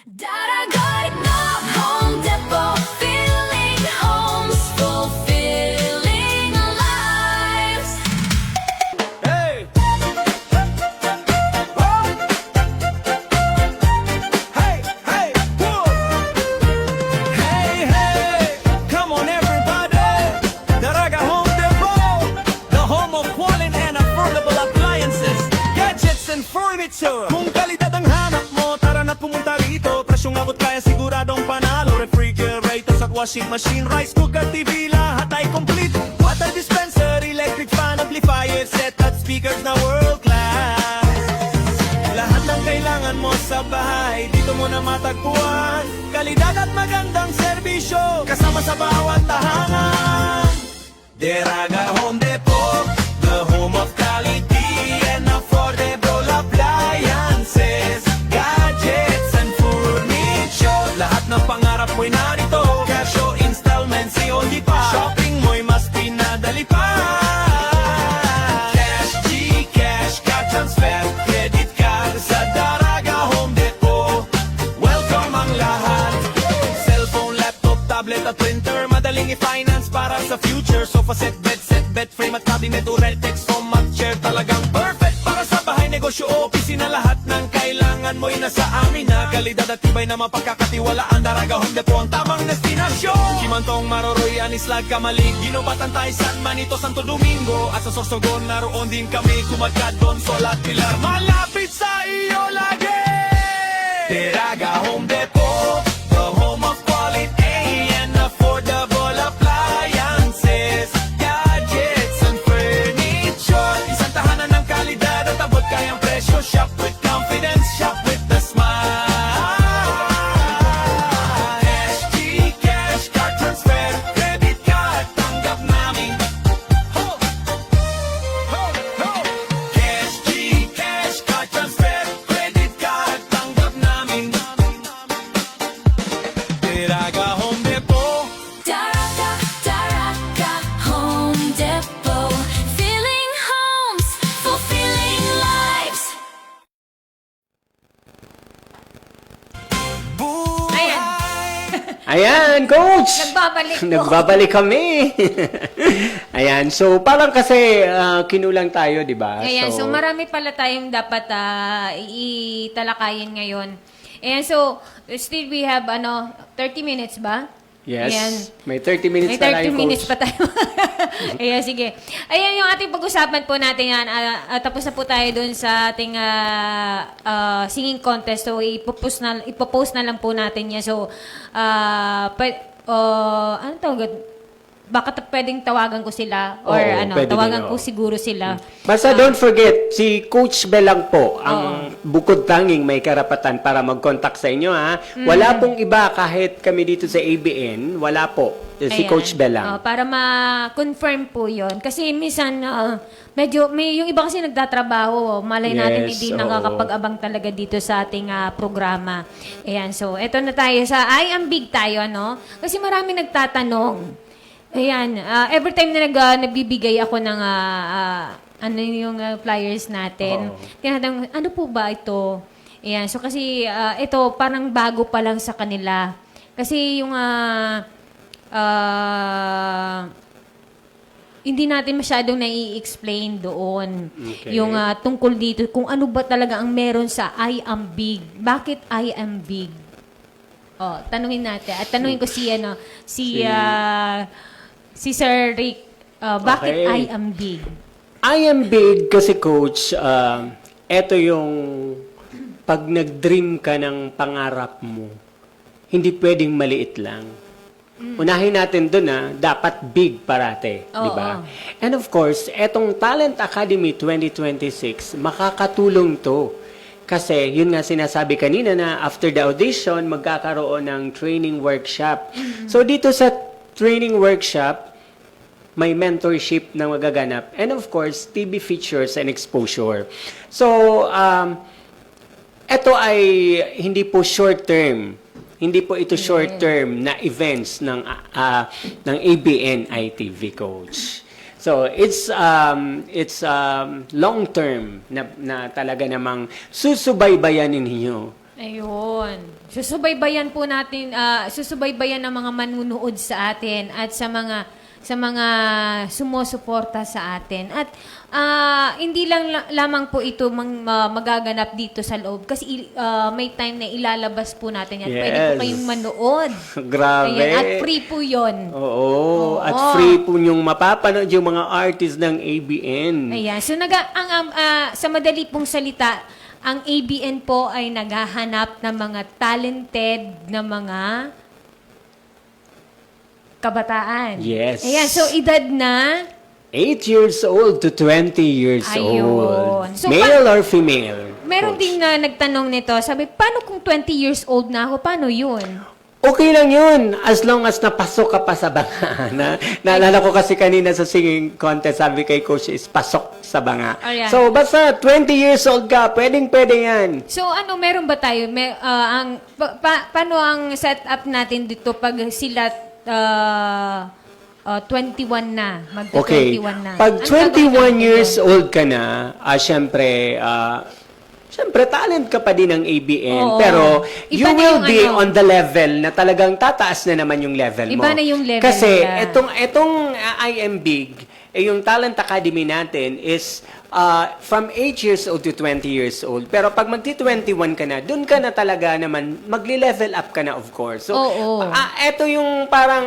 Daragoy na Home Depot, filling homes, fulfilling lives. Hey! Oh! Hey, hey, whoa! Hey, hey! Come on, everybody! Daraga Home Depot, the home of quality and affordable appliances, gadgets, and furniture. Kung kalidad ang hanap mo, tara na pumunta rito. Presyong abot kaya siguradong panalo. Refrigerators at washing machine, rice cooker, TV, lahat ay complete. Water dispenser, electric fan, amplifier, set at speakers na world class. Lahat ng kailangan mo sa bahay, dito mo na matagpuan. Kalidad at magandang serbisyo, kasama sa bawat tahanan. Deraga Home Depot, the home of quality and affordable appliances, gadgets and furniture. Lahat ng pangarap mo'y narito, cash o installments, COD pa. Shopping mo'y mas pinadali pa. Cash, Gcash, card transfer, credit card sa Daraga Home Depot. Welcome ang lahat. Cellphone, laptop, tablet at printer, madaling i-finance para sa future. Sofa set, bed frame at cabinet, urel, text, foam at chair. Talagang perfect para sa bahay, negosyo o opisina. Lahat ng kailangan mo'y nasa amin na. Kalidad at tibay na mapagkakatiwalaan. Daraga Home Depot ang tamang destinasyon. Kimantong, Maroroy, Anislag, Kamalig, Ginobatan, San Manito, Santo Domingo. At sa Sorsogon, naroon din kami. Kumadkad, Donsol at Pilar, malapit sa iyo lagi. Daraga Home Depot, the home of quality and affordable appliances, gadgets and furniture. Isang tahanan ng kalidad at abot kayang presyo. Shop with confidence, shop with the smile. Cash, Gcash, card transfer, credit card, tanggap namin. Ho! Ho! Ho! Cash, Gcash, card transfer, credit card, tanggap namin. Daraga Home Depot. Daraga Home Depot, filling homes, fulfilling lives. Ayan. Ayan, Coach! Nagbabalik po. Nagbabalik kami. Ayan, so parang kasi kinulang tayo, di ba? Ayan, so marami pala tayong dapat italakayin ngayon. Ayan, so still we have 30 minutes ba? Yes, Ayan. may 30 minutes May pa 30 tayo, minutes Coach. pa tayo. Ayan, sige. Ayan yung ating pag-usapan po natin yan. Tapos na po tayo dun sa ating singing contest. So, ipopost na lang po natin yan. So, ano tawag? Baka pwedeng tawagan ko sila or Oo, pwede tawagan din, ko oo. siguro sila. Basta don't forget, si Coach Belang po ang bukod tanging may karapatan para mag-contact sa inyo, ha? Wala pong iba kahit kami dito sa ABN, wala po. Si Ayan. Coach Belang. Para ma-confirm po yon. Kasi minsan, medyo, yung iba kasi nagtatrabaho. Malay natin Yes, hindi oo. nakakapag-abang talaga dito sa ating programa. Ayan, so eto na tayo sa I Am Big tayo, ano? Kasi marami nagtatanong. Ayan, every time na nagbibigay ako ng ano yung flyers natin, tinatanong, ano po ba ito? Ayan, so kasi ito parang bago pa lang sa kanila. Kasi yung hindi natin masyadong nai-explain doon. Okay. Yung tungkol dito, kung ano ba talaga ang meron sa I Am Big. Bakit I Am Big? Oh, tanungin natin. At tanungin ko si Sir Rick, bakit Okay. I Am Big? I am big kasi, Coach, eto yung pag nag-dream ka ng pangarap mo, hindi pwedeng maliit lang. Unahin natin dun, dapat big parate, di ba? And of course, etong Talent Academy 2026, makakatulong to. Kasi yun nga sinasabi kanina na after the audition, magkakaroon ng training workshop. So dito sa training workshop, may mentorship na magaganap. And of course, TV features and exposure. So, ito ay hindi po short term. Hindi po ito short term na events ng ABN ITV, Coach. So, it's long term na talaga namang susubaybayanin ninyo. Ayun. Susubaybayan po natin, susubaybayan ng mga manunood sa atin at sa mga sumusuporta sa atin. At hindi lang lamang po ito magaganap dito sa loob kasi may time na ilalabas po natin yan. Pwede po Yes. kayong manood. Grabe. Ayan, at free po yun. Oo. At free po yung mapapanood yung mga artist ng ABN. Ayan. So, sa madali pong salita, ang ABN po ay naghahanap ng mga talented na mga kabataan. Yes. Ayan. So, edad na 8 years old to 20 years Ayun. old. So, Male or female? meron Coach? ding na nagtanong nito, sabi, paano kung 20 years old na ako? Paano yun? Okay lang yun, as long as napasok ka pa sa banga. Naalala ko kasi kanina sa singing contest, sabi kay Coach is pasok sa banga. Ayan. So, basta 20 years old ka, pwedeng-pwede yan. So, meron ba tayo? Paano ang setup natin dito pag sila 21 na? Okay, Magta-21 na. pag Ano gagawin 21 natin years doon? old ka na, syempre, talent ka pa din ng ABN, Oo. pero you Iba na will yung be ano. on the level na talagang tataas na naman yung level mo. Iba na yung level Kasi nila. itong I Am Big, yung Talent Academy natin is from 8 years old to 20 years old. Pero pag magti-21 ka na, dun ka na talaga naman, magli-level up ka na, of course. So, Oo. ito yung parang,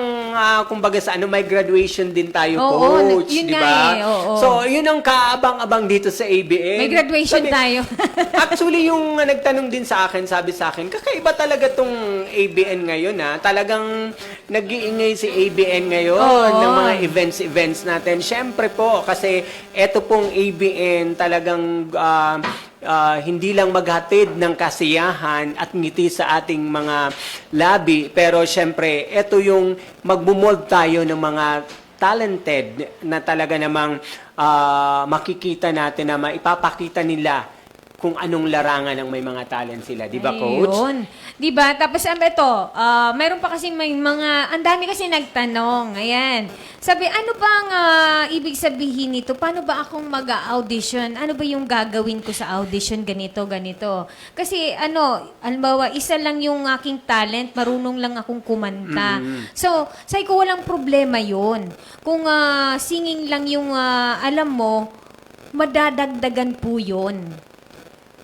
kumbaga sa may graduation din tayo, Oo, Coach, yun di nga ba? eh, oo. So, yun ang kaabang-abang dito sa ABN. May graduation tayo. Actually, yung nagtanong din sa akin, sabi sa akin, kakaiba talaga tong ABN ngayon, ha? Talagang nag-iingay si ABN ngayon Oo. ng mga events natin. Siyempre po, kasi eto pong ABN talagang hindi lang maghatid ng kasiyahan at ngiti sa ating mga labi, pero siyempre, eto yung magbumold tayo ng mga talented na talaga namang makikita natin na maipapakita nila kung anong larangan ng may mga talent sila. Di ba, Coach? Ayun. Di ba? Tapos ito, meron pa kasi may mga, ang dami kasi nagtanong. Ayan. Sabi, ano ba ang ibig sabihin nito? Paano ba akong mag-audition? Ano ba yung gagawin ko sa audition? Ganito, ganito. Kasi halimbawa, isa lang yung aking talent, marunong lang akong kumanta. So, sabi ko, walang problema yun. Kung singing lang yung alam mo, madadagdagan po yun.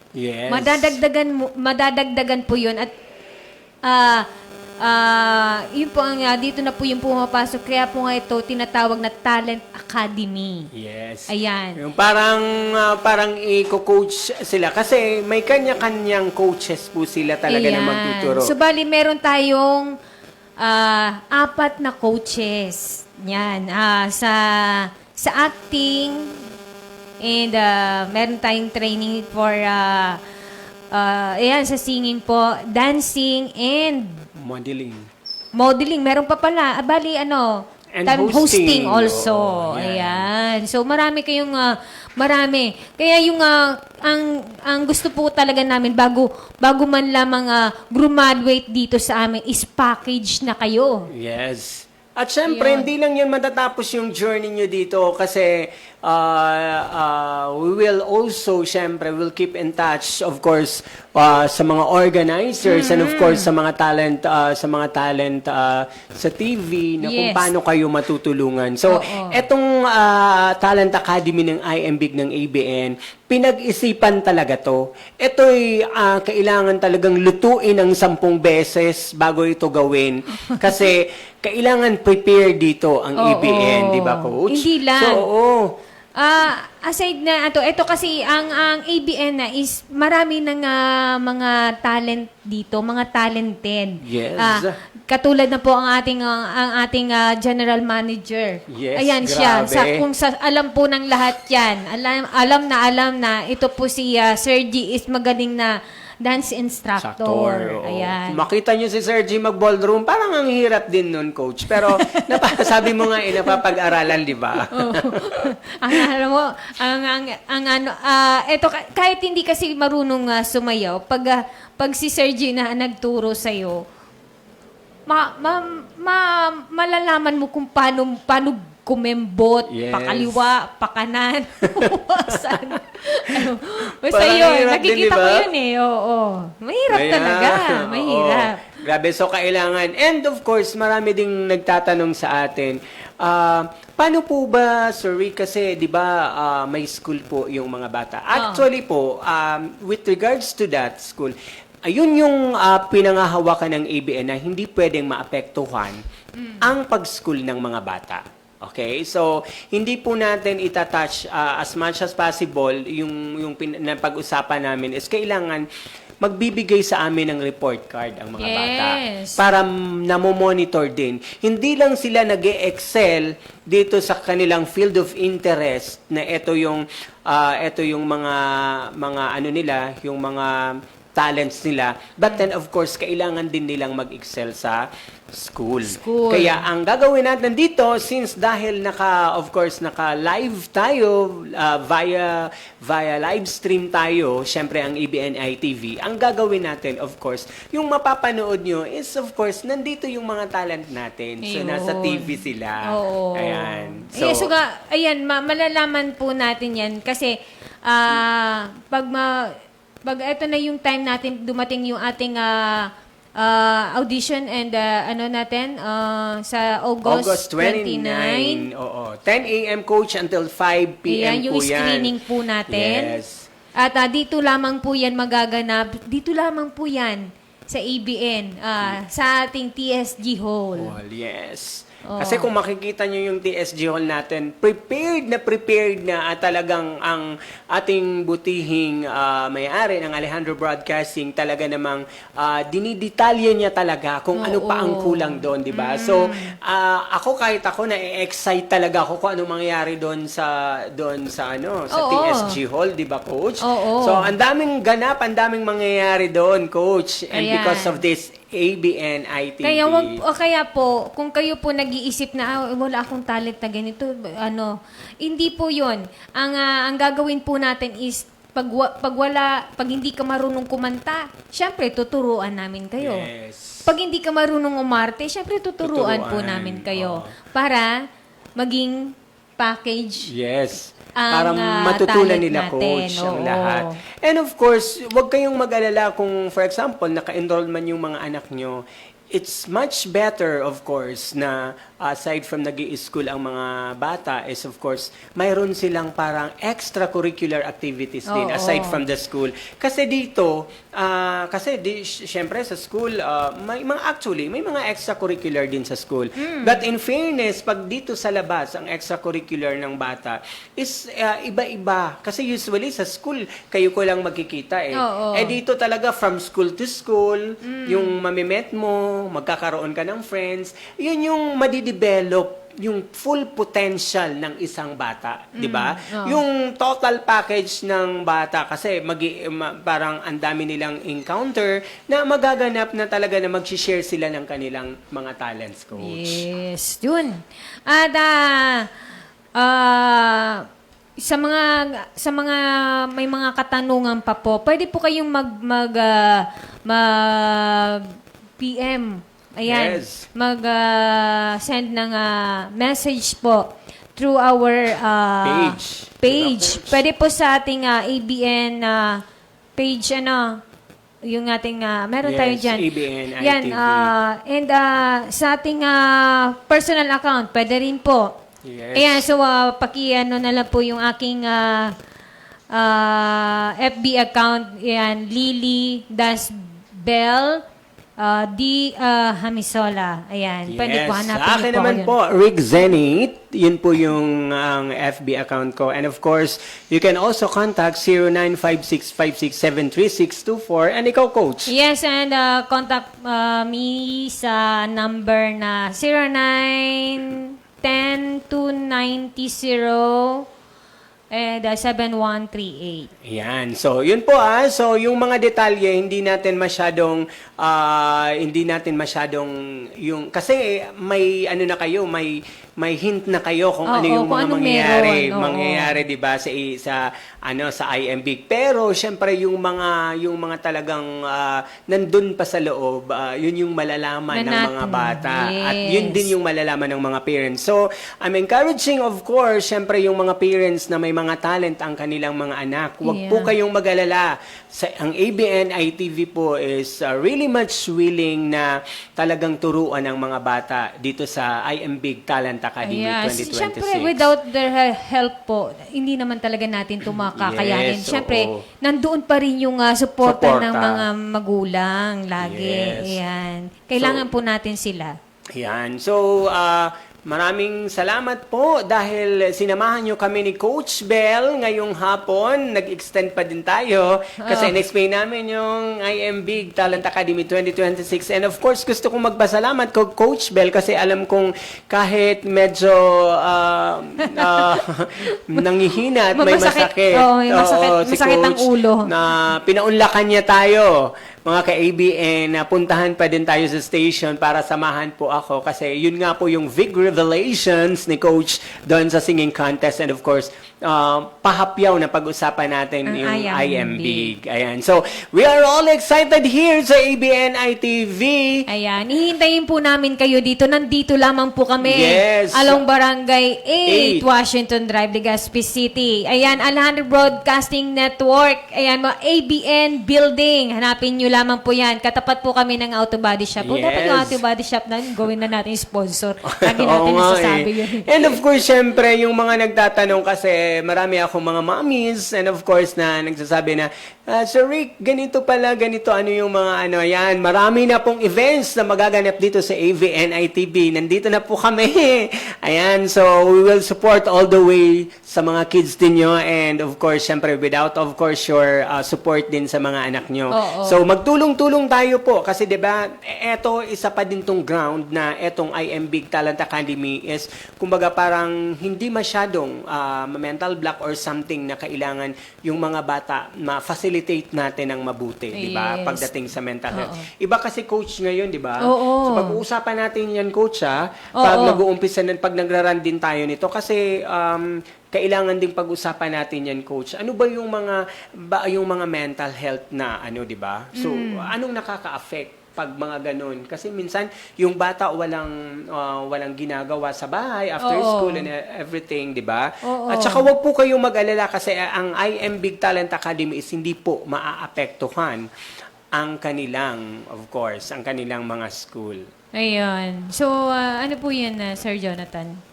Yes. Madadagdagan po 'yun at yun po ang dito na po yung pumapasok, kaya po nga ito tinatawag na Talent Academy. Yes. Ayan. Yung parang i-coach sila kasi may kanya-kanyang coaches po sila talaga na Ayan. magtuturo. So bali meron tayong 4 na coaches. Yan, sa acting. And meron tayong training for sa singing po, dancing, and Modeling. Meron pa pala. Bali, And hosting hosting. also. Oo, Ayan. So, marami kayong, marami. Kaya yung, ang gusto po talaga namin, bago man lamang graduate dito sa amin, is package na kayo. Yes. At syempre, Yun. hindi lang yun matatapos yung journey nyo dito kasi we will also, syempre, we'll keep in touch, of course, sa mga organizers and of course sa mga talent sa TV na kung Yes. paano kayo matutulungan. So, Oo. etong Talent Academy ng IMBIG ng ABN, pinag-isipan talaga to. Ito'y kailangan talagang lutuin ng 10 beses bago ito gawin. Kasi kailangan prepare dito ang Oo. ABN, di ba, Coach? Hindi lang. So, oo. Aside na ito kasi ang ABN na is marami ng mga talent dito, mga talented. Yes. Katulad na po ang ating general manager. Yes, Ayan siya. grabe. Alam po ng lahat 'yan. Alam na ito po si Sir G is magaling na dance instructor. Oo. Ayan. Makita nyo si Sir G mag-ballroom, parang ang hirap din nun, Coach. Pero sabi mo nga, napapag-aralan, di ba? Ang alam mo, eto, kahit hindi kasi marunong sumayaw, pag si Sir G na nagturo sa'yo, malalaman mo kung paano kumembot, Yes. pakaliwa, pakanan, saan. Basta Parang yun, hirap din, nakikita di ko ba? yun eh, oo. Mahirap Kaya, talaga, mahirap. oo. Grabe, so kailangan. And of course, marami ding nagtatanong sa atin, paano po ba, Sir Rick, kasi di ba may school po yung mga bata. Actually po, with regards to that school, ayun yung pinangahawakan ng ABN na hindi pwedeng maapektuhan ang pag-school ng mga bata. Okay? So, hindi po natin itatouch as much as possible yung pag-usapan namin is kailangan magbibigay sa amin ng report card ang mga bata Yes. para namomonitor din. Hindi lang sila nag-excel dito sa kanilang field of interest na ito yung mga ano nila, yung mga talents nila. But then, of course, kailangan din nilang mag-excel sa school. Kaya ang gagawin natin dito, since dahil naka-live tayo, via live stream tayo, syempre ang ABN ITV, ang gagawin natin, of course, yung mapapanood nyo is, of course, nandito yung mga talent natin. So, Ayun. nasa TV sila. Oo. Ayan. So, ayan, malalaman po natin yan kasi pag ito na yung time natin dumating yung ating audition and sa August 29. Oo. 10 a.m. coach until 5 p.m. Ayan, yung po yan. screening po natin. Yes. At dito lamang po yan magaganap. Dito lamang po yan sa ABN, sa ating TSG Hall. Hall, yes. Kasi kung makikita nyo yung TSG Hall natin, prepared na at talagang ang ating butihing may-ari ng Alejandro Broadcasting talaga namang dinidetalye niya talaga kung ano pa ang kulang doon, di ba? So, kahit ako na-excite talaga ako kung ano mangyayari doon sa TSG Hall, di ba, Coach? Oo. So, ang daming ganap, ang daming mangyayari doon, Coach. And Ayan. because of this ABN ITV. Kaya po, kung kayo po nag-iisip na wala akong talent na ganito, hindi po 'yon. Ang gagawin po natin is pag hindi ka marunong kumanta, syempre tuturuan namin kayo. Yes. Pag hindi ka marunong umarte, syempre tuturuan po namin kayo para maging package. Yes. Ang, Para matutunan talent nila, natin. Coach, ang Oo. lahat. And of course, huwag kayong mag-alala kung, for example, naka-enroll man yung mga anak nyo. It's much better, of course, na aside from nag-i-school ang mga bata is, of course, mayroon silang parang extracurricular activities din Oo. aside from the school. Kasi dito, syempre sa school, may mga extracurricular din sa school. But in fairness, pag dito sa labas, ang extracurricular ng bata is iba-iba. Kasi usually sa school, kayo ko lang magkikita eh. Oo. Eh dito talaga from school to school, yung mamimet mo, magkakaroon ka ng friends, yun yung madidevelop yung full potential ng isang bata, di ba? Yung total package ng bata kasi parang ang dami nilang encounter na magaganap na talaga na mag-share sila ng kanilang mga talents, Coach. Yes, yun. At sa mga may mga katanungan pa po, pwede po kayong mag PM. Ayan. Yes. Send ng message po through our page. Pwede po sa ating ABN page, yung ating, meron tayo Yes, dyan. ABN Yan, ITV. and sa ating personal account, pwede rin po. Yes. Ayan, so na lang po yung aking FB account. Ayan, Lily Bell Hamisola. Ayan, pwede po hanapin Sa akin niyo naman yun. po, Rick Zenit. Yun po yung ang FB account ko. And of course, you can also contact 095656736624. And ikaw, Coach? Yes, and contact me sa number na 0910-290-0 and 7138. Yan. So, yun po So, yung mga detalye, hindi natin masyadong yung, kasi may ano na kayo, may hint na kayo kung ano Oo, yung kung mga anong mangyayari. meron, oo. Mangyayari, 'di ba, sa IMB. Pero syempre yung mga talagang nandun pa sa loob, yun yung malalaman ng mga bata. Yes. At yun din yung malalaman ng mga parents. So, I'm encouraging, of course, syempre yung mga parents na may mga talent ang kanilang mga anak. Huwag po kayong mag-alala. Ang ABN-ITV po is really much willing na talagang turuan ang mga bata dito sa IMB Talent Academy Yes. 2026. Siyempre, without their help po, hindi naman talaga natin ito makakayanin. Yes, Siyempre, oo. nandoon pa rin yung suporta ng Suporta. mga magulang lagi. Yes. Ayan. Kailangan po natin sila. Yan. So, maraming salamat po dahil sinamahan nyo kami ni Coach Bell ngayong hapon. Nag-extend pa din tayo kasi in-explain namin yung IMB Talent Academy 2026. And of course, gusto kong magpasalamat ko Coach Bell kasi alam kong kahit medyo nangihina at may masakit. Oo, may masakit, Oo, si masakit ang Coach ulo. na pinaunlakan niya tayo, mga ka-ABN, na puntahan pa din tayo sa station para samahan po ako kasi yun nga po yung big revelations ni Coach doon sa singing contest and of course, pahapyaw na pag-usapan natin Ang yung IMB. Ayan. So, we are all excited here sa ABN-ITV. Ayan. Ihintayin po namin kayo dito. Nandito lamang po kami. Yes. Along Barangay 8, 8. Washington Drive, Legazpi City. Ayan, Alejandro Broadcasting Network. Ayan, mga ABN Building. Hanapin nyo lamang po yan. Katapat po kami ng Auto Body Shop. O, dapat yung Yes. Auto Body Shop na yun, gawin na natin sponsor. Lagi natin Oo nga nasasabi yun. And of course, syempre, yung mga nagtatanong kasi marami akong mga mommies and of course na nagsasabi na, Sir Rick, ganito pala, ganito, ano yung mga ano, yan. Marami na pong events na magaganap dito sa ABN-ITV. Nandito na po kami. Ayan, so we will support all the way sa mga kids din nyo and of course, syempre, without of course your support din sa mga anak nyo. Oo. So magtulong-tulong tayo po kasi 'di ba, eto isa pa din tong ground na etong IMB Talent Academy is kumbaga parang hindi masyadong mental block or something na kailangan yung mga bata ma-facilitate natin ng mabuti, 'di ba? Yes. Pagdating sa mental health. Iba kasi coach ngayon, 'di ba? Oo. So pag-uusapan natin 'yan, coach, Oo. pag nag-uumpisa pag nagra-run din tayo nito kasi kailangan ding pag-usapan natin yan, coach. Ano ba yung mga mental health na ano, 'di ba? So, anong nakaka-affect pag mga ganun? Kasi minsan yung bata walang ginagawa sa bahay after Oo. school and everything, 'di ba? Oo. At saka wag po kayong mag-alala kasi ang IM Big Talent Academy is hindi po maaapektuhan ang kanilang, of course, ang kanilang mga school. Ayun. So, ano po yan, Sir Jonathan?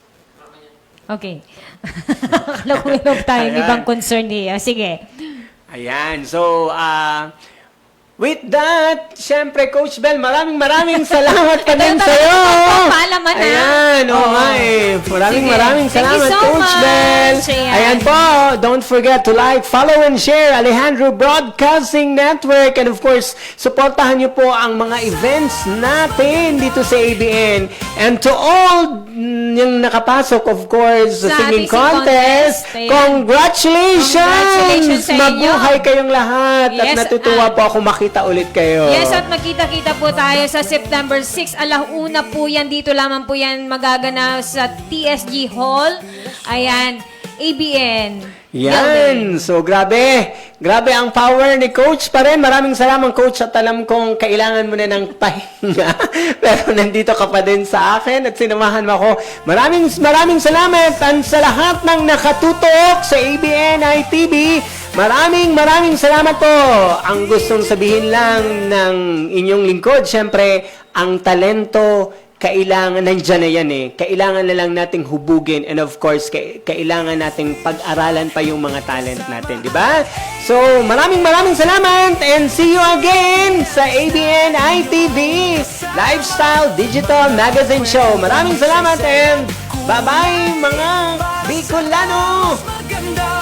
Okay. Akala ko meron tayong Ayan. ibang concern niya. Sige. Ayan. So, with that, syempre, Coach Bell, maraming salamat pa din Ito, sa'yo. paalaman na. Ayan, oo nga eh. Sige. Maraming Thank you salamat, so Coach much. Bell. Ayan. Ayan po, don't forget to like, follow, and share Alejandro Broadcasting Network. And of course, supportahan niyo po ang mga events natin dito sa ABN. And to all yung nakapasok, of course, sa Sa singing ating contest, contest. Ayan. Congratulations! Congratulations sa inyo. Mabuhay kayong lahat. At Yes, natutuwa po ako makita ulit kayo. Yes, at magkita-kita po tayo sa September 6. Alauna po yan. Dito lamang po yan magaganap sa TSG Hall. Ayan. ABN. Yan. So, grabe. Grabe ang power ni Coach pa rin. Maraming salamat, Coach. At alam kong kailangan mo na ng pahinga. Pero nandito ka pa din sa akin at sinamahan mo ako. Maraming salamat. And sa lahat ng nakatutok sa ABN-ITV, maraming salamat po. Ang gustong sabihin lang ng inyong lingkod, syempre, ang talento, kailangan, nandyan na yan eh. Kailangan na lang nating hubugin and of course, kailangan nating pag-aralan pa yung mga talent natin, di ba? So, maraming salamat and see you again sa ABN-ITV Lifestyle Digital Magazine Show. Maraming salamat and bye-bye mga Bicolano! Maganda